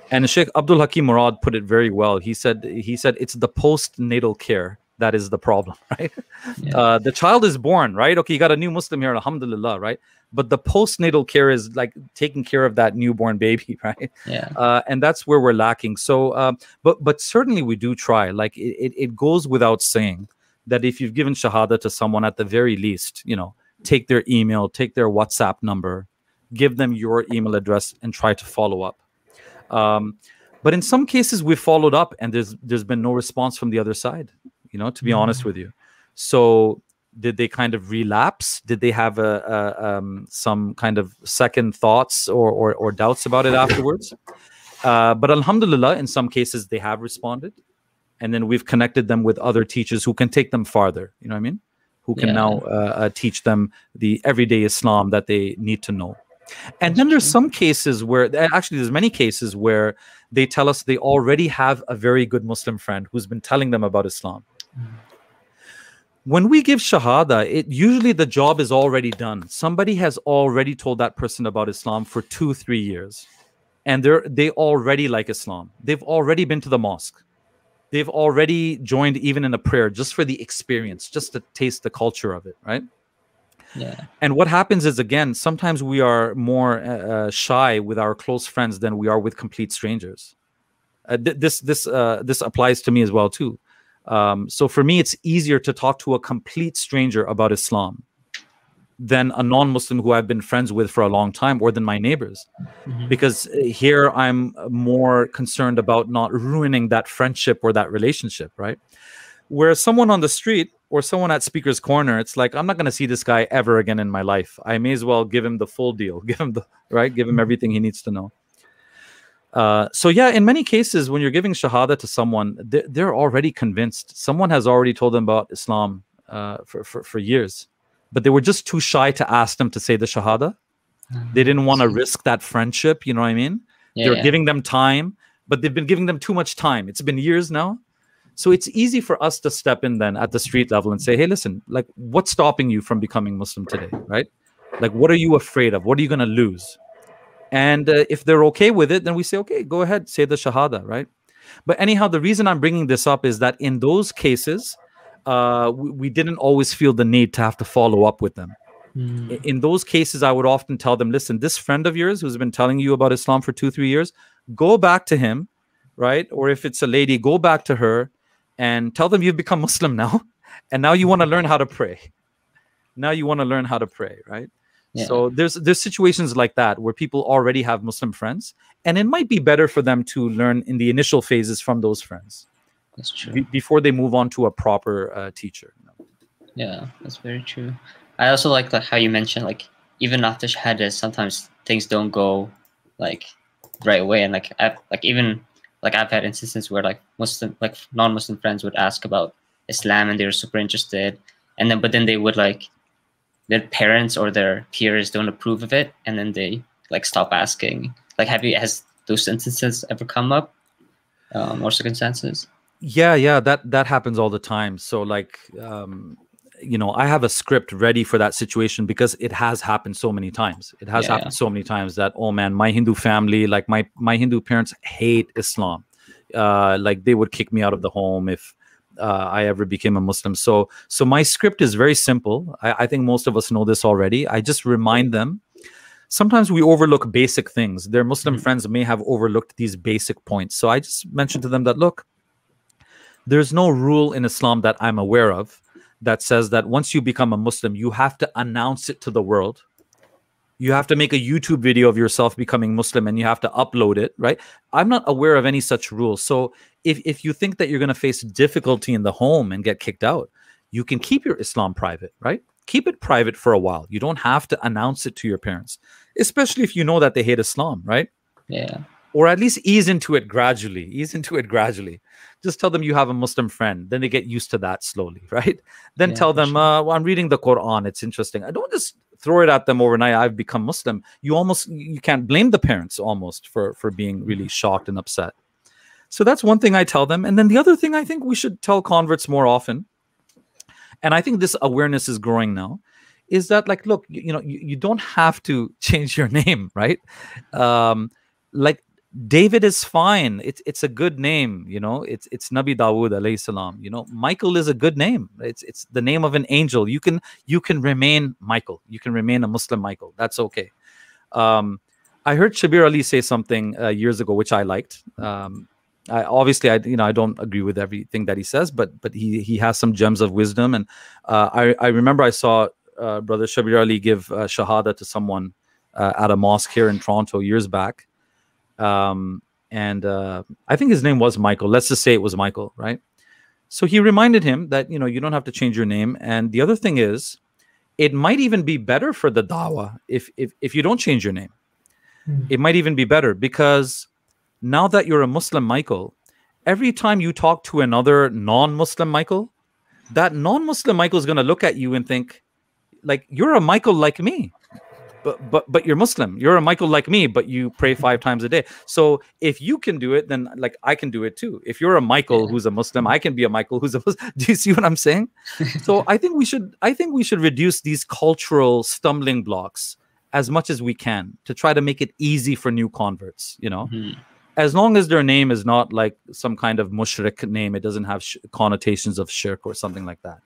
And Sheikh Abdul Hakim Murad put it very well. He said it's the postnatal care that is the problem, right? Yeah. The child is born, right? Okay, you got a new Muslim here, alhamdulillah, right? But the postnatal care is like taking care of that newborn baby, right? Yeah. And that's where we're lacking. So, but certainly we do try. Like it goes without saying that if you've given shahada to someone, at the very least, take their email, take their WhatsApp number, give them your email address, and try to follow up. But in some cases, we've followed up, and there's been no response from the other side. To be honest with you. So did they kind of relapse? Did they have some kind of second thoughts or doubts about it afterwards? But alhamdulillah, in some cases, they have responded. And then we've connected them with other teachers who can take them farther. You know what I mean? Who can now teach them the everyday Islam that they need to know. And then there's some cases where, actually there's many cases where they tell us they already have a very good Muslim friend who's been telling them about Islam. When we give shahada, usually the job is already done. Somebody has already told that person about Islam for 2-3 years. And they already like Islam. They've already been to the mosque. They've already joined even in a prayer just for the experience, just to taste the culture of it, right? Yeah. And what happens is, again, sometimes we are more shy with our close friends than we are with complete strangers. This applies to me as well too. So for me, it's easier to talk to a complete stranger about Islam than a non-Muslim who I've been friends with for a long time, or than my neighbors. Because here I'm more concerned about not ruining that friendship or that relationship, right? Where someone on the street or someone at Speaker's Corner, it's like, I'm not going to see this guy ever again in my life. I may as well give him the full deal, give him everything he needs to know. So yeah, in many cases, when you're giving shahada to someone, they're already convinced. Someone has already told them about Islam for years, but they were just too shy to ask them to say the shahada. They didn't want to risk that friendship. You know what I mean? They're giving them time, but they've been giving them too much time. It's been years now. So it's easy for us to step in then at the street level and say, hey, listen, like, what's stopping you from becoming Muslim today, right? Like, what are you afraid of? What are you going to lose? And if they're okay with it, then we say, okay, go ahead, say the shahada, right? But anyhow, the reason I'm bringing this up is that in those cases, we didn't always feel the need to have to follow up with them. In those cases, I would often tell them, listen, this friend of yours who's been telling you about Islam for 2-3 years, go back to him, right? Or if it's a lady, go back to her and tell them you've become Muslim now. And now you want to learn how to pray. Now you want to learn how to pray, right? Yeah. So there's situations like that where people already have Muslim friends, and it might be better for them to learn in the initial phases from those friends. That's true. Before they move on to a proper teacher. Yeah, that's very true. I also like how you mentioned, like, even after shahada, sometimes things don't go like right away, and I've had instances where non-Muslim friends would ask about Islam and they were super interested, and but then they would their parents or their peers don't approve of it, and then they stop asking. Like, has those instances ever come up, or circumstances? Yeah, that happens all the time. So like, you know, I have a script ready for that situation because it has happened so many times. It has happened so many times that, oh man, my Hindu family, like my Hindu parents hate Islam. Like they would kick me out of the home if I ever became a Muslim. So my script is very simple. I think most of us know this already. I just remind them. Sometimes we overlook basic things. Their Muslim friends may have overlooked these basic points. So I just mentioned to them that, look, there's no rule in Islam that I'm aware of that says that once you become a Muslim, you have to announce it to the world. You have to make a YouTube video of yourself becoming Muslim and you have to upload it, right? I'm not aware of any such rules. So if you think that you're going to face difficulty in the home and get kicked out, you can keep your Islam private, right? Keep it private for a while. You don't have to announce it to your parents, especially if you know that they hate Islam, right? Yeah. Or at least ease into it gradually. Ease into it gradually. Just tell them you have a Muslim friend. Then they get used to that slowly, right? Then tell them, well, I'm reading the Quran. It's interesting. I don't just throw it at them overnight. I've become Muslim. You can't blame the parents almost for being really shocked and upset. So that's one thing I tell them. And then the other thing I think we should tell converts more often, and I think this awareness is growing now, is that, like, look, you don't have to change your name, right? Like David is fine. It's a good name, it's Nabi Dawood alayhi salam. Michael is a good name. It's the name of an angel. You can remain Michael. You can remain a Muslim Michael. That's okay. I heard Shabir Ali say something years ago, which I liked. I don't agree with everything that he says, but he has some gems of wisdom. And I remember I saw Brother Shabir Ali give Shahada to someone at a mosque here in Toronto years back. I think his name was Michael. Let's just say it was Michael, right? So he reminded him that, you don't have to change your name. And the other thing is, it might even be better for the Dawah if you don't change your name. It might even be better, because now that you're a Muslim Michael, every time you talk to another non-Muslim Michael, that non-Muslim Michael is going to look at you and think, like, you're a Michael like me. But you're Muslim. You're a Michael like me, but you pray 5 times a day. So if you can do it, then like I can do it too. If you're a Michael who's a Muslim, I can be a Michael who's a Muslim. Do you see what I'm saying? So I think we should reduce these cultural stumbling blocks as much as we can to try to make it easy for new converts. As long as their name is not like some kind of mushrik name, it doesn't have connotations of shirk or something like that.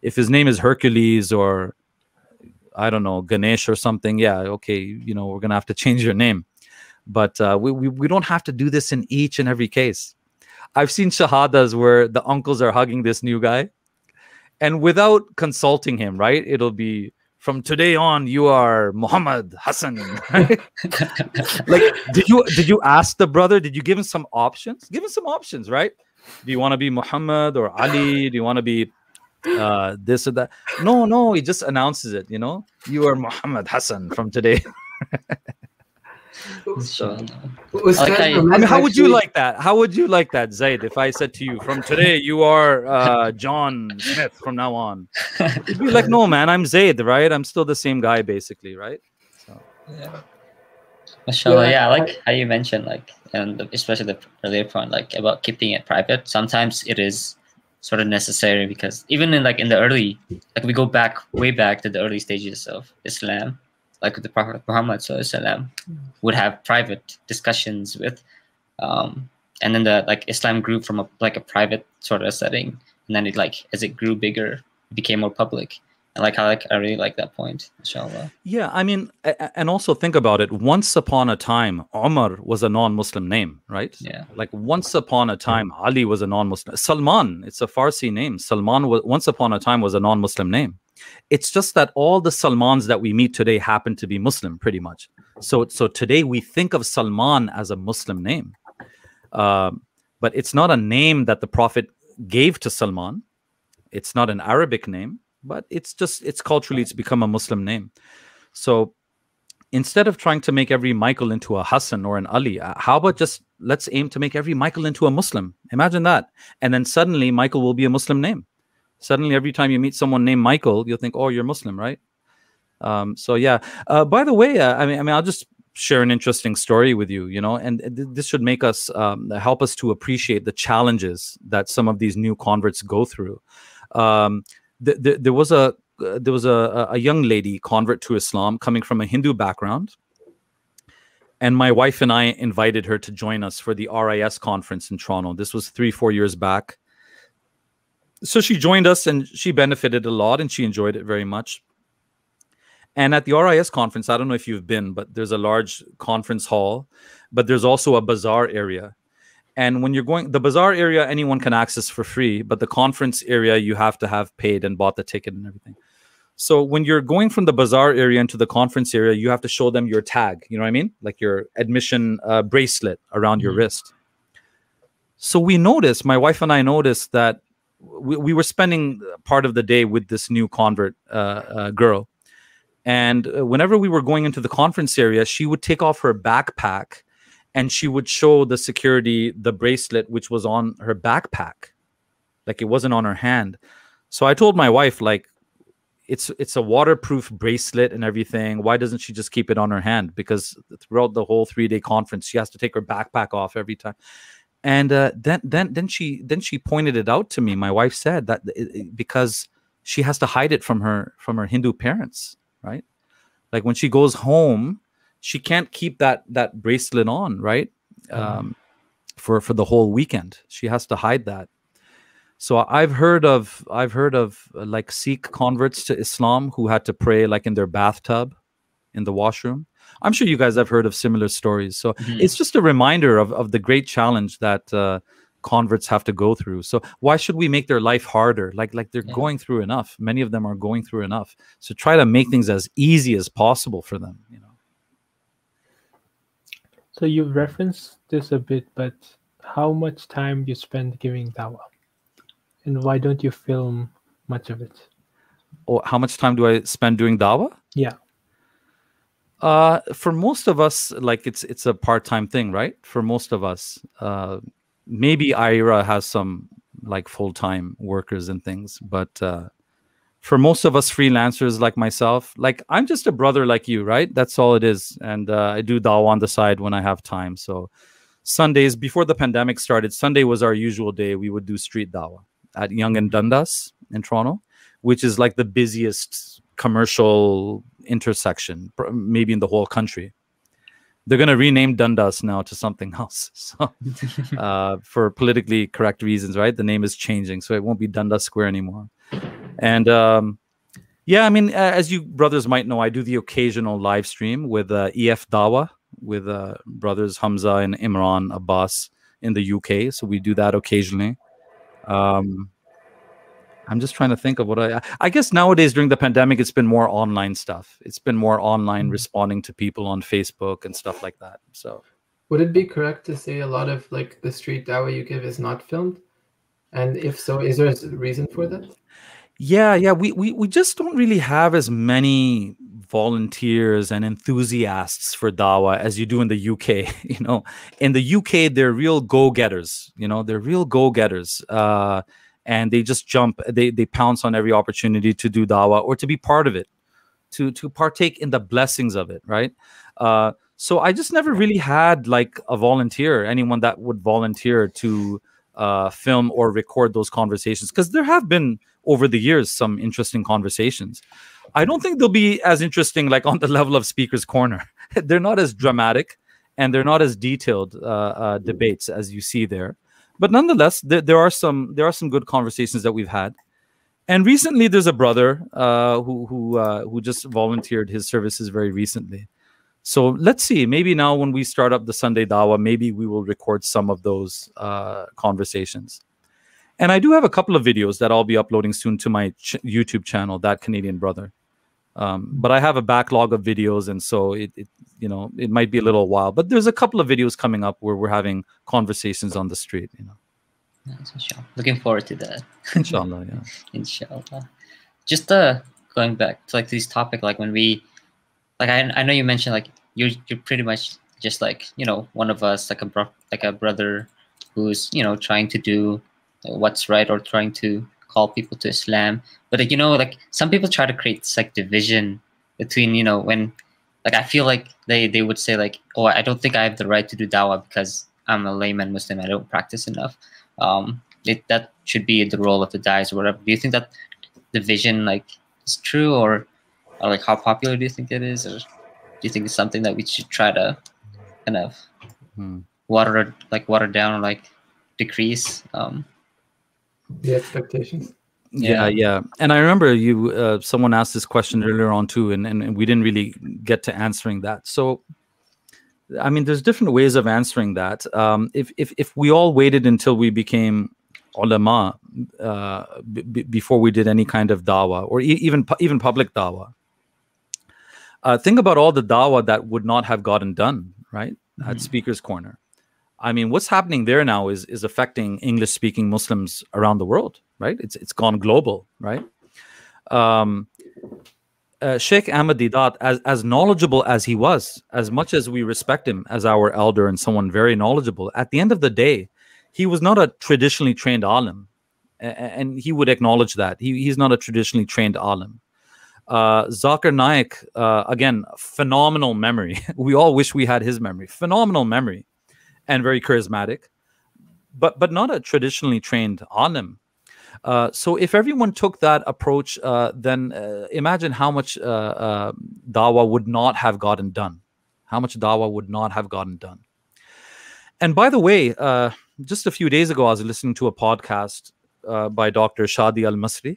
If his name is Hercules or, I don't know, Ganesh or something, yeah, okay, we're gonna have to change your name. But we don't have to do this in each and every case. I've seen shahadas where the uncles are hugging this new guy, and without consulting him, right? It'll be, from today on, you are Muhammad Hassan. Right? Like, did you ask the brother? Did you give him some options? Give him some options, right? Do you want to be Muhammad or Ali? Do you want to be this or that? No, he just announces it. You are Muhammad Hassan from today. So, how would you like that? How would you like that, Zaid, if I said to you, from today you are John Smith from now on? You'd be like, no, man, I'm Zaid, right? I'm still the same guy, basically, right? So, yeah. Mashallah, yeah, I like how you mentioned, like, and especially the earlier point, like, about keeping it private. Sometimes it is sort of necessary, because even in the early, like, we go way back to the early stages of Islam, like the Prophet Muhammad SAW would have private discussions with, and then Islam grew from a private sort of setting, and then as it grew bigger, it became more public. And I really like that point, inshallah. Yeah, I mean, and also think about it. Once upon a time, Umar was a non-Muslim name, right? Yeah. Like, once upon a time, Ali was a non-Muslim. Salman, it's a Farsi name. Salman once upon a time was a non-Muslim name. It's just that all the Salmans that we meet today happen to be Muslim, pretty much. So today we think of Salman as a Muslim name, but it's not a name that the Prophet gave to Salman. It's not an Arabic name, but it's culturally, it's become a Muslim name. So instead of trying to make every Michael into a Hassan or an Ali, how about just let's aim to make every Michael into a Muslim? Imagine that. And then suddenly Michael will be a Muslim name. Suddenly, every time you meet someone named Michael, you'll think, oh, you're Muslim, right? So yeah. By the way, I mean, I'll just share an interesting story with you, you know, and this should make us help us to appreciate the challenges that some of these new converts go through. There was a young lady convert to Islam coming from a Hindu background, and my wife and I invited her to join us for the RIS conference in Toronto. This was 3-4 years back. So she joined us and she benefited a lot and she enjoyed it very much. And at the RIS conference, I don't know if you've been, but there's a large conference hall, but there's also a bazaar area. And when you're going, the bazaar area, anyone can access for free, but the conference area, you have to have paid and bought the ticket and everything. So when you're going from the bazaar area into the conference area, you have to show them your tag, you know what I mean? Like your admission bracelet around your wrist. So we noticed, my wife and I noticed that we were spending part of the day with this new convert girl. And whenever we were going into the conference area, she would take off her backpack and she would show the security the bracelet, which was on her backpack. Like it wasn't on her hand. So I told my wife, like, it's a waterproof bracelet and everything. Why doesn't she just keep it on her hand? Because throughout the whole 3-day conference, she has to take her backpack off every time. And then she pointed it out to me. My wife said that because she has to hide it from her Hindu parents, right? Like when she goes home, she can't keep that bracelet on, right? For the whole weekend, she has to hide that. So I've heard of like Sikh converts to Islam who had to pray like in their bathtub, in the washroom. I'm sure you guys have heard of similar stories. So it's just a reminder of the great challenge that converts have to go through. So why should we make their life harder? Like they're going through enough. Many of them are going through enough. So try to make things as easy as possible for them, you know. So you've referenced this a bit, but how much time do you spend giving dawah? And why don't you film much of it? Or how much time do I spend doing dawah? Yeah. For most of us, like it's a part-time thing, right? For most of us, maybe Hijra has some like full-time workers and things, but for most of us freelancers like myself, like I'm just a brother like you, right? That's all it is. And I do dawah on the side when I have time. So Sundays, before the pandemic started, Sunday was our usual day. We would do street dawah at Yonge and Dundas in Toronto, which is like the busiest commercial intersection, maybe in the whole country. They're going to rename Dundas now to something else. So, for politically correct reasons, right? The name is changing, so it won't be Dundas Square anymore. And yeah, I mean, as you brothers might know, I do the occasional live stream with EF Dawah with brothers Hamza and Imran Abbas in the UK. So we do that occasionally. I'm just trying to think of what I guess nowadays during the pandemic, it's been more online stuff. It's been more online responding to people on Facebook and stuff like that. So would it be correct to say a lot of like the street dawah you give is not filmed? And if so, is there a reason for that? Yeah. We just don't really have as many volunteers and enthusiasts for dawah as you do in the UK. You know, in the UK, they're real go-getters. You know, they're real go-getters. And they just jump, they pounce on every opportunity to do dawah or to be part of it, to partake in the blessings of it, right? So I just never really had like a volunteer, anyone that would volunteer to film or record those conversations, because there have been over the years some interesting conversations. I don't think they'll be as interesting like on the level of Speaker's Corner. They're not as dramatic and they're not as detailed debates as you see there. But nonetheless, there are some good conversations that we've had. And recently, there's a brother who just volunteered his services very recently. So let's see. Maybe now when we start up the Sunday Dawah, maybe we will record some of those conversations. And I do have a couple of videos that I'll be uploading soon to my YouTube channel, That Canadian Brother. But I have a backlog of videos, and so it might be a little while. But there's a couple of videos coming up where we're having conversations on the street. You know, nice, inshallah. Looking forward to that. Inshallah, yeah. Inshallah. Just going back to like this topic, like when we, like I know you mentioned like you're pretty much just like one of us, like a brother who's trying to do what's right or trying to call people to Islam. But like some people try to create this like division between when like I feel like they would say like, oh, I don't think I have the right to do dawah because I'm a layman Muslim. I don't practice enough. That should be the role of the dais or whatever. Do you think that the vision like is true, or like how popular do you think it is, or do you think it's something that we should try to kind of water down or like decrease the expectations? Yeah. And I remember you someone asked this question earlier on too, and we didn't really get to answering that. So I mean, there's different ways of answering that. If we all waited until we became ulama before we did any kind of dawah, or even public dawah, think about all the dawah that would not have gotten done, right? At Speaker's Corner. I mean, what's happening there now is affecting English-speaking Muslims around the world, right? It's gone global, right? Sheikh Ahmad Didat, as knowledgeable as he was, as much as we respect him as our elder and someone very knowledgeable, at the end of the day, he was not a traditionally trained alim, and he would acknowledge that. He's not a traditionally trained alim. Zakir Naik, again, phenomenal memory. We all wish we had his memory. Phenomenal memory. And very charismatic, but not a traditionally trained alim. So if everyone took that approach, then imagine how much dawah would not have gotten done. How much dawah would not have gotten done. And by the way, just a few days ago, I was listening to a podcast by Dr. Shadi Al-Masri.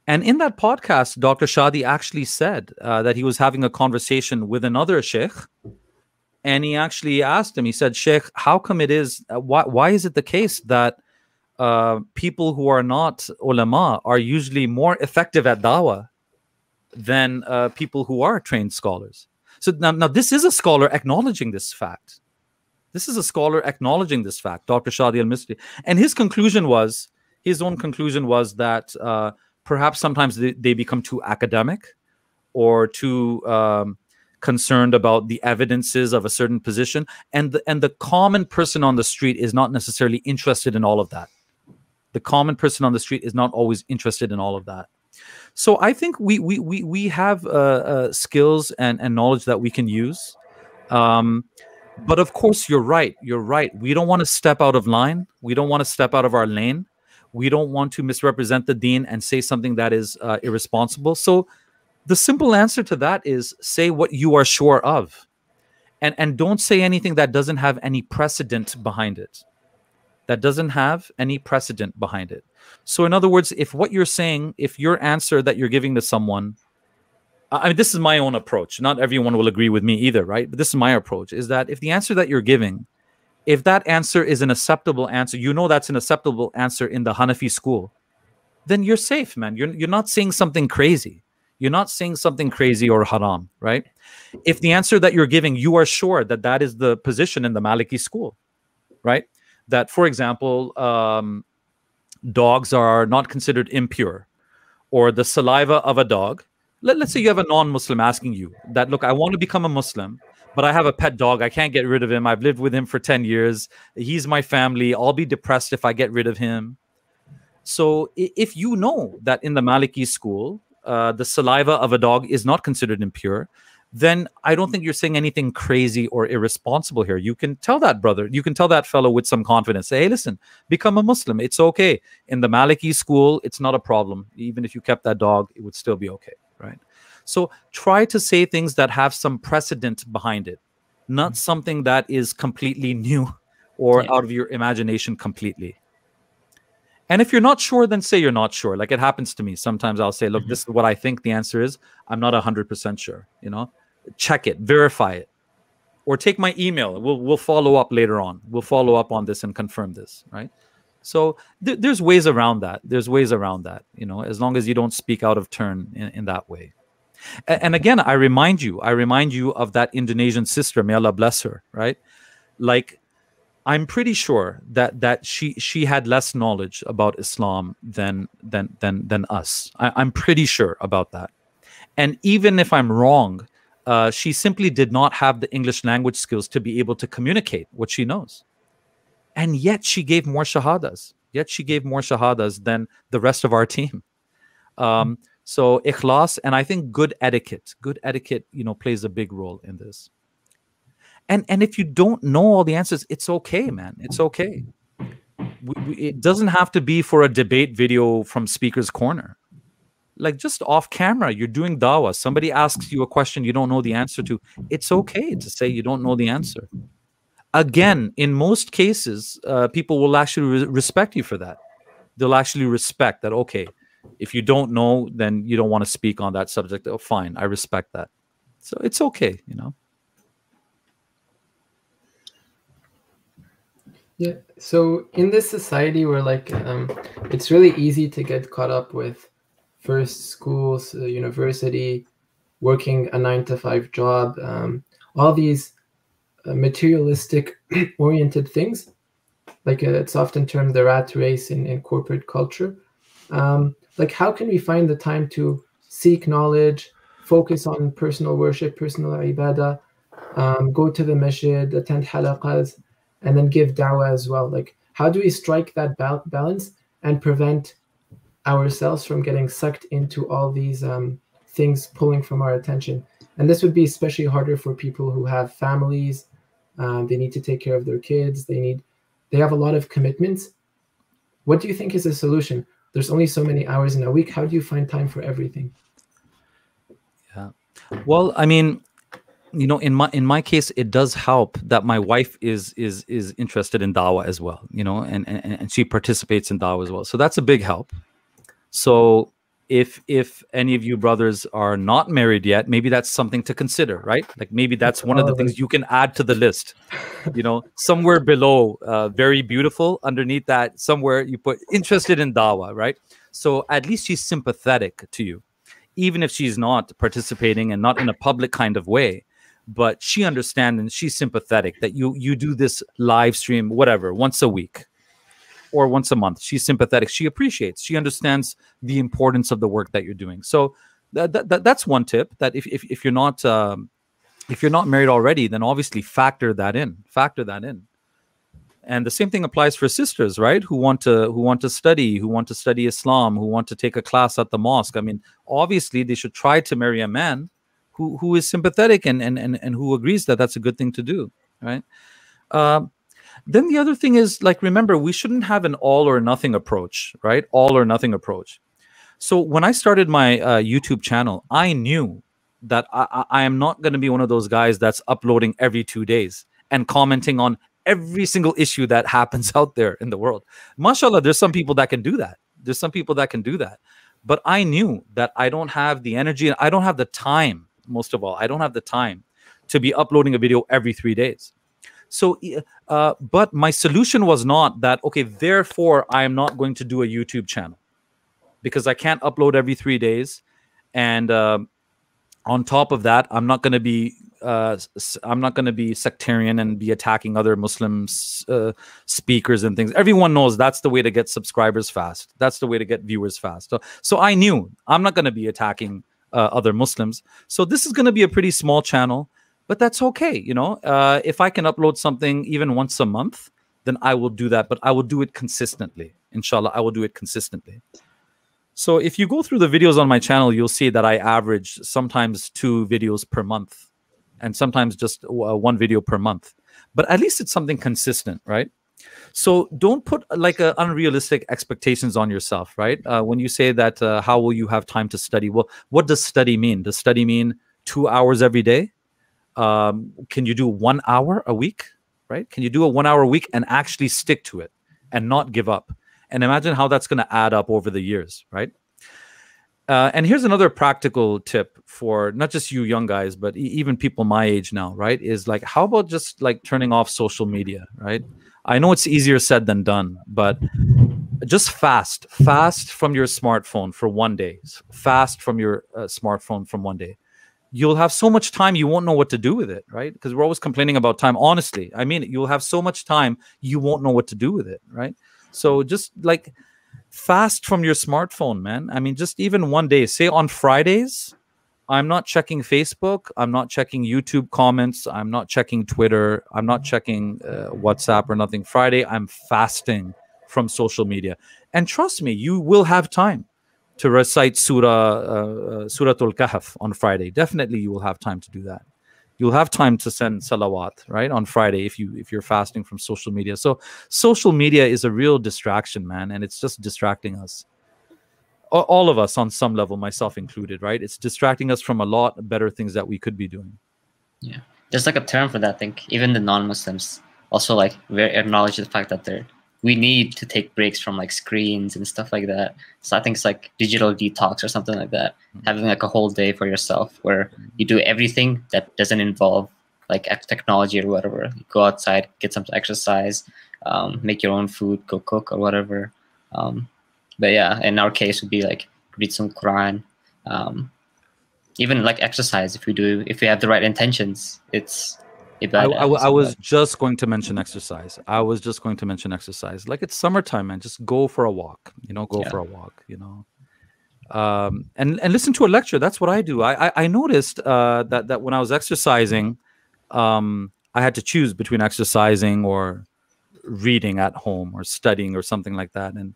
And in that podcast, Dr. Shadi actually said that he was having a conversation with another sheikh. And he actually asked him, he said, Sheikh, how come it is, why is it the case that people who are not ulama are usually more effective at dawah than people who are trained scholars? So now this is a scholar acknowledging this fact. This is a scholar acknowledging this fact, Dr. Shadi Al-Misri. And his own conclusion was that perhaps sometimes they become too academic or too concerned about the evidences of a certain position, and the common person on the street is not necessarily interested in all of that. The common person on the street is not always interested in all of that. So I think we have skills and knowledge that we can use. But of course, you're right. We don't want to step out of line. We don't want to step out of our lane. We don't want to misrepresent the deen and say something that is irresponsible. So the simple answer to that is say what you are sure of, and don't say anything that doesn't have any precedent behind it. That doesn't have any precedent behind it. So in other words, if what you're saying, if your answer that you're giving to someone, I mean, this is my own approach. Not everyone will agree with me either, right? But this is my approach, is that if the answer that you're giving, if that answer is an acceptable answer, you know that's an acceptable answer in the Hanafi school, then you're safe, man. You're not saying something crazy. You're not saying something crazy or haram, right? If the answer that you're giving, you are sure that that is the position in the Maliki school, right? That, for example, dogs are not considered impure, or the saliva of a dog. Let's say you have a non-Muslim asking you that, look, I want to become a Muslim, but I have a pet dog. I can't get rid of him. I've lived with him for 10 years. He's my family. I'll be depressed if I get rid of him. So if you know that in the Maliki school, the saliva of a dog is not considered impure, then I don't think you're saying anything crazy or irresponsible here. You can tell that brother, you can tell that fellow with some confidence, say, hey, listen, become a Muslim. It's okay. In the Maliki school, it's not a problem. Even if you kept that dog, it would still be okay, right? So try to say things that have some precedent behind it, not something that is completely new or out of your imagination completely. And if you're not sure, then say you're not sure. Like it happens to me. Sometimes I'll say, look, this is what I think the answer is. I'm not 100% sure, you know, check it, verify it, or take my email. We'll follow up later on. We'll follow up on this and confirm this, right? So there's ways around that. There's ways around that, you know, as long as you don't speak out of turn in that way. And again, I remind you of that Indonesian sister, may Allah bless her, right? Like, I'm pretty sure that she had less knowledge about Islam than us. I'm pretty sure about that. And even if I'm wrong, she simply did not have the English language skills to be able to communicate what she knows. And yet she gave more shahadas. Than the rest of our team. So ikhlas, and I think good etiquette, plays a big role in this. And if you don't know all the answers, it's okay, man. It's okay. It doesn't have to be for a debate video from Speaker's Corner. Like, just off camera, you're doing dawah. Somebody asks you a question you don't know the answer to. It's okay to say you don't know the answer. Again, in most cases, people will actually respect you for that. They'll actually respect that, okay, if you don't know, then you don't want to speak on that subject. Oh, fine, I respect that. So it's okay, Yeah. So in this society where it's really easy to get caught up with first schools, university, working a 9-to-5 job, all these materialistic oriented things, it's often termed the rat race in corporate culture. How can we find the time to seek knowledge, focus on personal worship, personal ibadah, go to the masjid, attend halaqas, and then give dawah as well? How do we strike that balance and prevent ourselves from getting sucked into all these things pulling from our attention? And this would be especially harder for people who have families. They need to take care of their kids. They have a lot of commitments. What do you think is a solution? There's only so many hours in a week. How do you find time for everything? Yeah. Well, I mean, in my case, it does help that my wife is interested in dawah as well, and she participates in dawah as well. So that's a big help. So if any of you brothers are not married yet, maybe that's something to consider, right? Like, maybe that's one of the things you can add to the list. Somewhere below, very beautiful, underneath that, somewhere you put interested in dawah, right? So at least she's sympathetic to you, even if she's not participating and not in a public kind of way. But she understands and she's sympathetic that you do this live stream, whatever, once a week or once a month. She's sympathetic. She appreciates. She understands the importance of the work that you're doing. So that's one tip. That if you're not married already, then obviously factor that in. And the same thing applies for sisters, right? Who want to study Islam, who want to take a class at the mosque. I mean, obviously they should try to marry a man who is sympathetic and who agrees that that's a good thing to do, right? Then the other thing is, remember, we shouldn't have an all or nothing approach, right? All or nothing approach. So when I started my YouTube channel, I knew that I am not going to be one of those guys that's uploading every 2 days and commenting on every single issue that happens out there in the world. MashaAllah, there's some people that can do that. But I knew that I don't have the energy and I don't have the time. Most of all, I don't have the time to be uploading a video every 3 days. So, but my solution was not that, okay, therefore I am not going to do a YouTube channel because I can't upload every 3 days. And on top of that, I'm not going to be sectarian and be attacking other Muslim speakers and things. Everyone knows that's the way to get subscribers fast. That's the way to get viewers fast. So I knew I'm not going to be attacking other Muslims. So this is going to be a pretty small channel, but that's okay. If I can upload something even once a month, then I will do that, but I will do it consistently. Inshallah, I will do it consistently. So if you go through the videos on my channel, you'll see that I average sometimes 2 videos per month and sometimes just 1 video per month, but at least it's something consistent, right? So don't put unrealistic expectations on yourself, right? When you say that, how will you have time to study? Well, what does study mean? Does study mean 2 hours every day? Can you do 1 hour a week, right? Can you do a 1 hour a week and actually stick to it and not give up? And imagine how that's going to add up over the years, right? And here's another practical tip for not just you young guys, but even people my age now, right? Is how about just turning off social media, right? I know it's easier said than done, but just fast from your smartphone for 1 day. Fast from your smartphone from 1 day. You'll have so much time, you won't know what to do with it, right? Because we're always complaining about time. Honestly, I mean, you'll have so much time, you won't know what to do with it, right? So just fast from your smartphone, man. I mean, just even 1 day, say on Fridays, I'm not checking Facebook. I'm not checking YouTube comments. I'm not checking Twitter. I'm not checking WhatsApp or nothing. Friday, I'm fasting from social media. And trust me, you will have time. to recite Suratul Kahf on Friday. Definitely you will have time to do that. You'll have time to send salawat, right, on Friday if you're fasting from social media. So social media is a real distraction, man, and it's just distracting us. All of us on some level, myself included, right? It's distracting us from a lot better things that we could be doing. Yeah, there's like a term for that. I think even the non-Muslims also like acknowledge the fact that we need to take breaks from like screens and stuff like that. So I think it's like digital detox or something like that. Having like a whole day for yourself where you do everything that doesn't involve like technology or whatever. You go outside, get some exercise, make your own food, go cook or whatever. But yeah, in our case would be like read some Quran, even like exercise. If we have the right intentions, it's ibadah. I was just going to mention exercise. Like it's summertime, man. Just go for a walk. Go for a walk. And listen to a lecture. That's what I do. I noticed that when I was exercising, I had to choose between exercising or reading at home or studying or something like that. And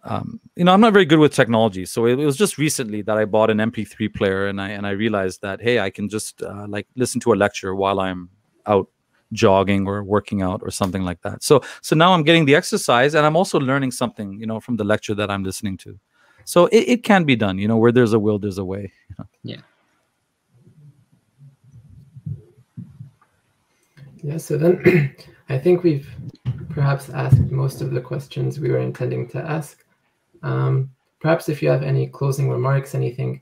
I'm not very good with technology, so it was just recently that I bought an MP3 player, and I realized that, hey, I can just like listen to a lecture while I'm out jogging or working out or something like that. So now I'm getting the exercise, and I'm also learning something, from the lecture that I'm listening to. So it can be done, where there's a will, there's a way. Yeah. Yeah. So then, I think we've perhaps asked most of the questions we were intending to ask. Perhaps if you have any closing remarks, any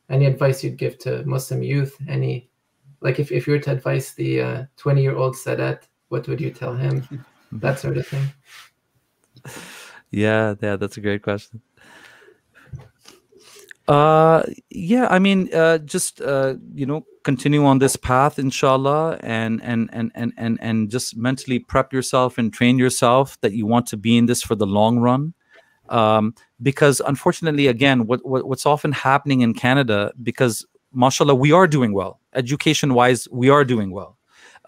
advice you'd give to Muslim youth, if you were to advise the 20-year-old Sadat, what would you tell him? That sort of thing. Yeah, that's a great question. Just continue on this path, inshallah, and just mentally prep yourself and train yourself that you want to be in this for the long run. Because unfortunately, again, what's often happening in Canada, because mashallah, we are doing well. Education-wise, we are doing well.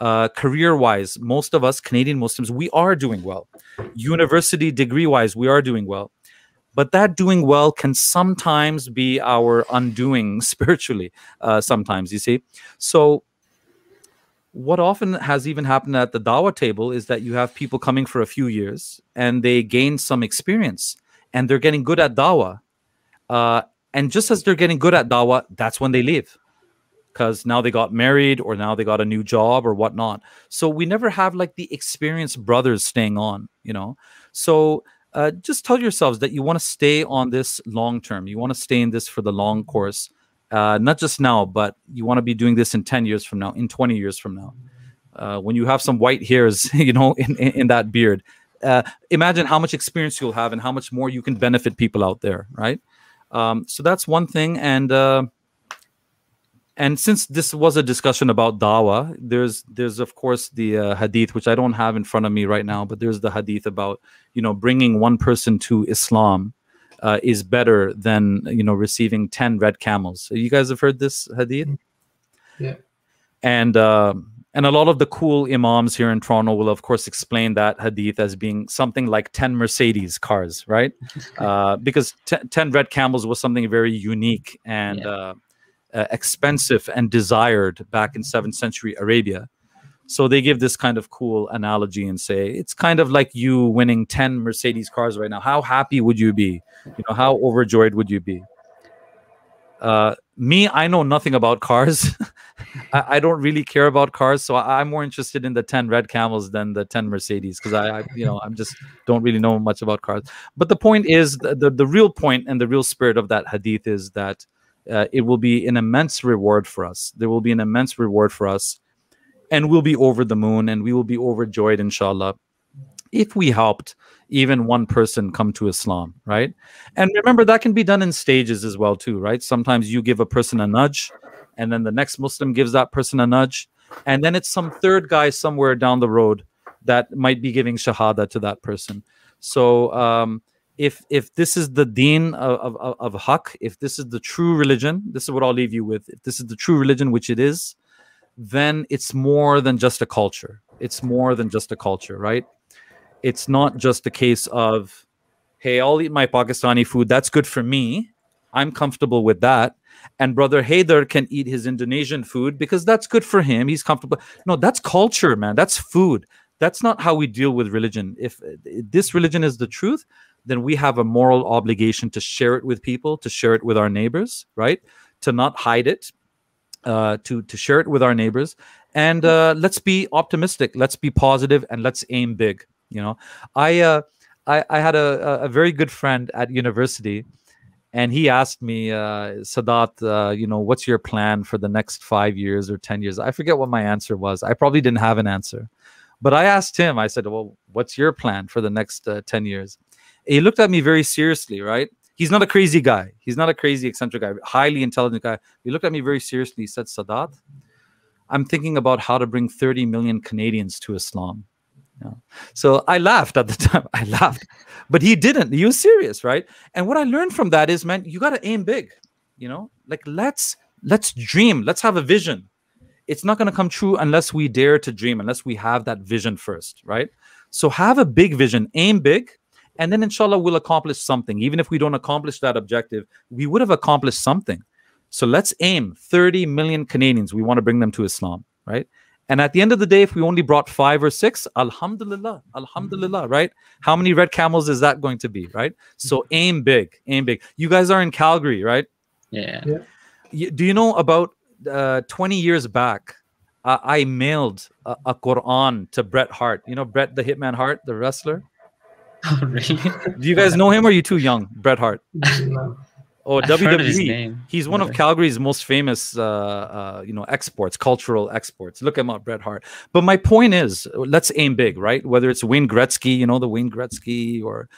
Career-wise, most of us Canadian Muslims, we are doing well. University degree-wise, we are doing well. But that doing well can sometimes be our undoing spiritually, sometimes, you see. So what often has even happened at the Dawah table is that you have people coming for a few years and they gain some experience and they're getting good at Dawah. And just as they're getting good at Dawah, that's when they leave. Because now they got married or now they got a new job or whatnot. So we never have like the experienced brothers staying on, So just tell yourselves that you want to stay on this long term. You want to stay in this for the long course, not just now, but you want to be doing this in 10 years from now, in 20 years from now. When you have some white hairs, in that beard, imagine how much experience you'll have and how much more you can benefit people out there, right? So that's one thing. And since this was a discussion about Dawah, there's of course the hadith, which I don't have in front of me right now, but there's the hadith about, bringing one person to Islam is better than, receiving 10 red camels. So you guys have heard this hadith? Yeah. And a lot of the cool imams here in Toronto will, of course, explain that hadith as being something like 10 Mercedes cars, right? Because 10 red camels was something very unique and expensive and desired back in 7th century Arabia. So they give this kind of cool analogy and say, it's kind of like you winning 10 Mercedes cars right now. How happy would you be? How overjoyed would you be? Me, I know nothing about cars. I don't really care about cars. So I'm more interested in the 10 red camels than the 10 Mercedes, because I'm just don't really know much about cars. But the point is, the real point and the real spirit of that hadith is that it will be an immense reward for us. There will be an immense reward for us, and we'll be over the moon and we will be overjoyed, inshallah, if we helped even one person come to Islam, right? And remember, that can be done in stages as well too, right? Sometimes you give a person a nudge, and then the next Muslim gives that person a nudge, and then it's some third guy somewhere down the road that might be giving shahada to that person. So if this is the deen of haqq, if this is the true religion, this is what I'll leave you with. If this is the true religion, which it is, then it's more than just a culture. It's more than just a culture, right? It's not just a case of hey, I'll eat my Pakistani food. That's good for me. I'm comfortable with that. And Brother Haider can eat his Indonesian food because that's good for him. He's comfortable. No, that's culture, man. That's food. That's not how we deal with religion. If this religion is the truth, then we have a moral obligation to share it with people, to share it with our neighbors, right? To not hide it, to share it with our neighbors. And let's be optimistic. Let's be positive, and let's aim big. You know, I had a very good friend at university, and he asked me, Sadat, you know, what's your plan for the next 5 years or 10 years? I forget what my answer was. I probably didn't have an answer. But I asked him, I said, well, what's your plan for the next 10 years? He looked at me very seriously, right? He's not a crazy guy. He's not a crazy, eccentric guy, highly intelligent guy. He looked at me very seriously. He said, Sadat, I'm thinking about how to bring 30 million Canadians to Islam. Yeah. So I laughed at the time. I laughed. But he didn't. He was serious, right? And what I learned from that is, man, you got to aim big. You know, like let's dream. Let's have a vision. It's not going to come true unless we dare to dream, unless we have that vision first, right? So have a big vision, aim big, and then inshallah we'll accomplish something. Even if we don't accomplish that objective, we would have accomplished something. So let's aim 30 million Canadians. We want to bring them to Islam, right? And at the end of the day, if we only brought 5 or 6, alhamdulillah, alhamdulillah, right? How many red camels is that going to be, right? So aim big, aim big. You guys are in Calgary, right? Yeah. Do you know about 20 years back, I mailed a Quran to Bret Hart. You know Bret the Hitman Hart, the wrestler? Oh, really? Do you guys know him, or are you too young? Bret Hart. Oh, I've heard of his WWE. name. He's one of Calgary's most famous, you know, exports, cultural exports. Look him up, Bret Hart. But my point is, let's aim big, right? Whether it's Wayne Gretzky, you know, the Wayne Gretzky, or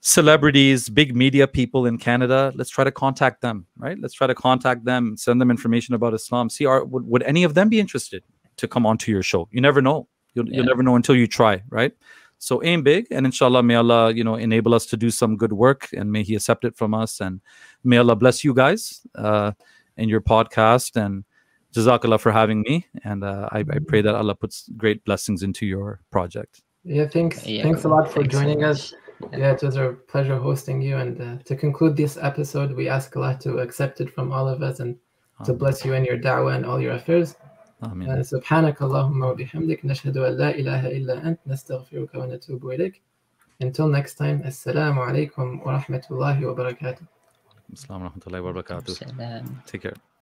celebrities, big media people in Canada, let's try to contact them, right? Let's try to contact them, send them information about Islam. See, would any of them be interested to come onto your show? You never know. You'll never know until you try, right? So aim big, and inshallah, may Allah, you know, enable us to do some good work, and may He accept it from us, and may Allah bless you guys in your podcast, and Jazakallah for having me, and I pray that Allah puts great blessings into your project. Yeah, thanks a lot for joining us. Yeah, it was a pleasure hosting you. And to conclude this episode, we ask Allah to accept it from all of us, and to bless you in your da'wah and all your affairs. سبحانك اللهم وبحمدك نشهد أن لا إله إلا أنت نستغفرك ونتوب إليك. Until next time, Assalamu alaikum wa rahmatullahi wa barakatuh. Assalamu alaikum wa rahmatullahi wa barakatuh. Take care.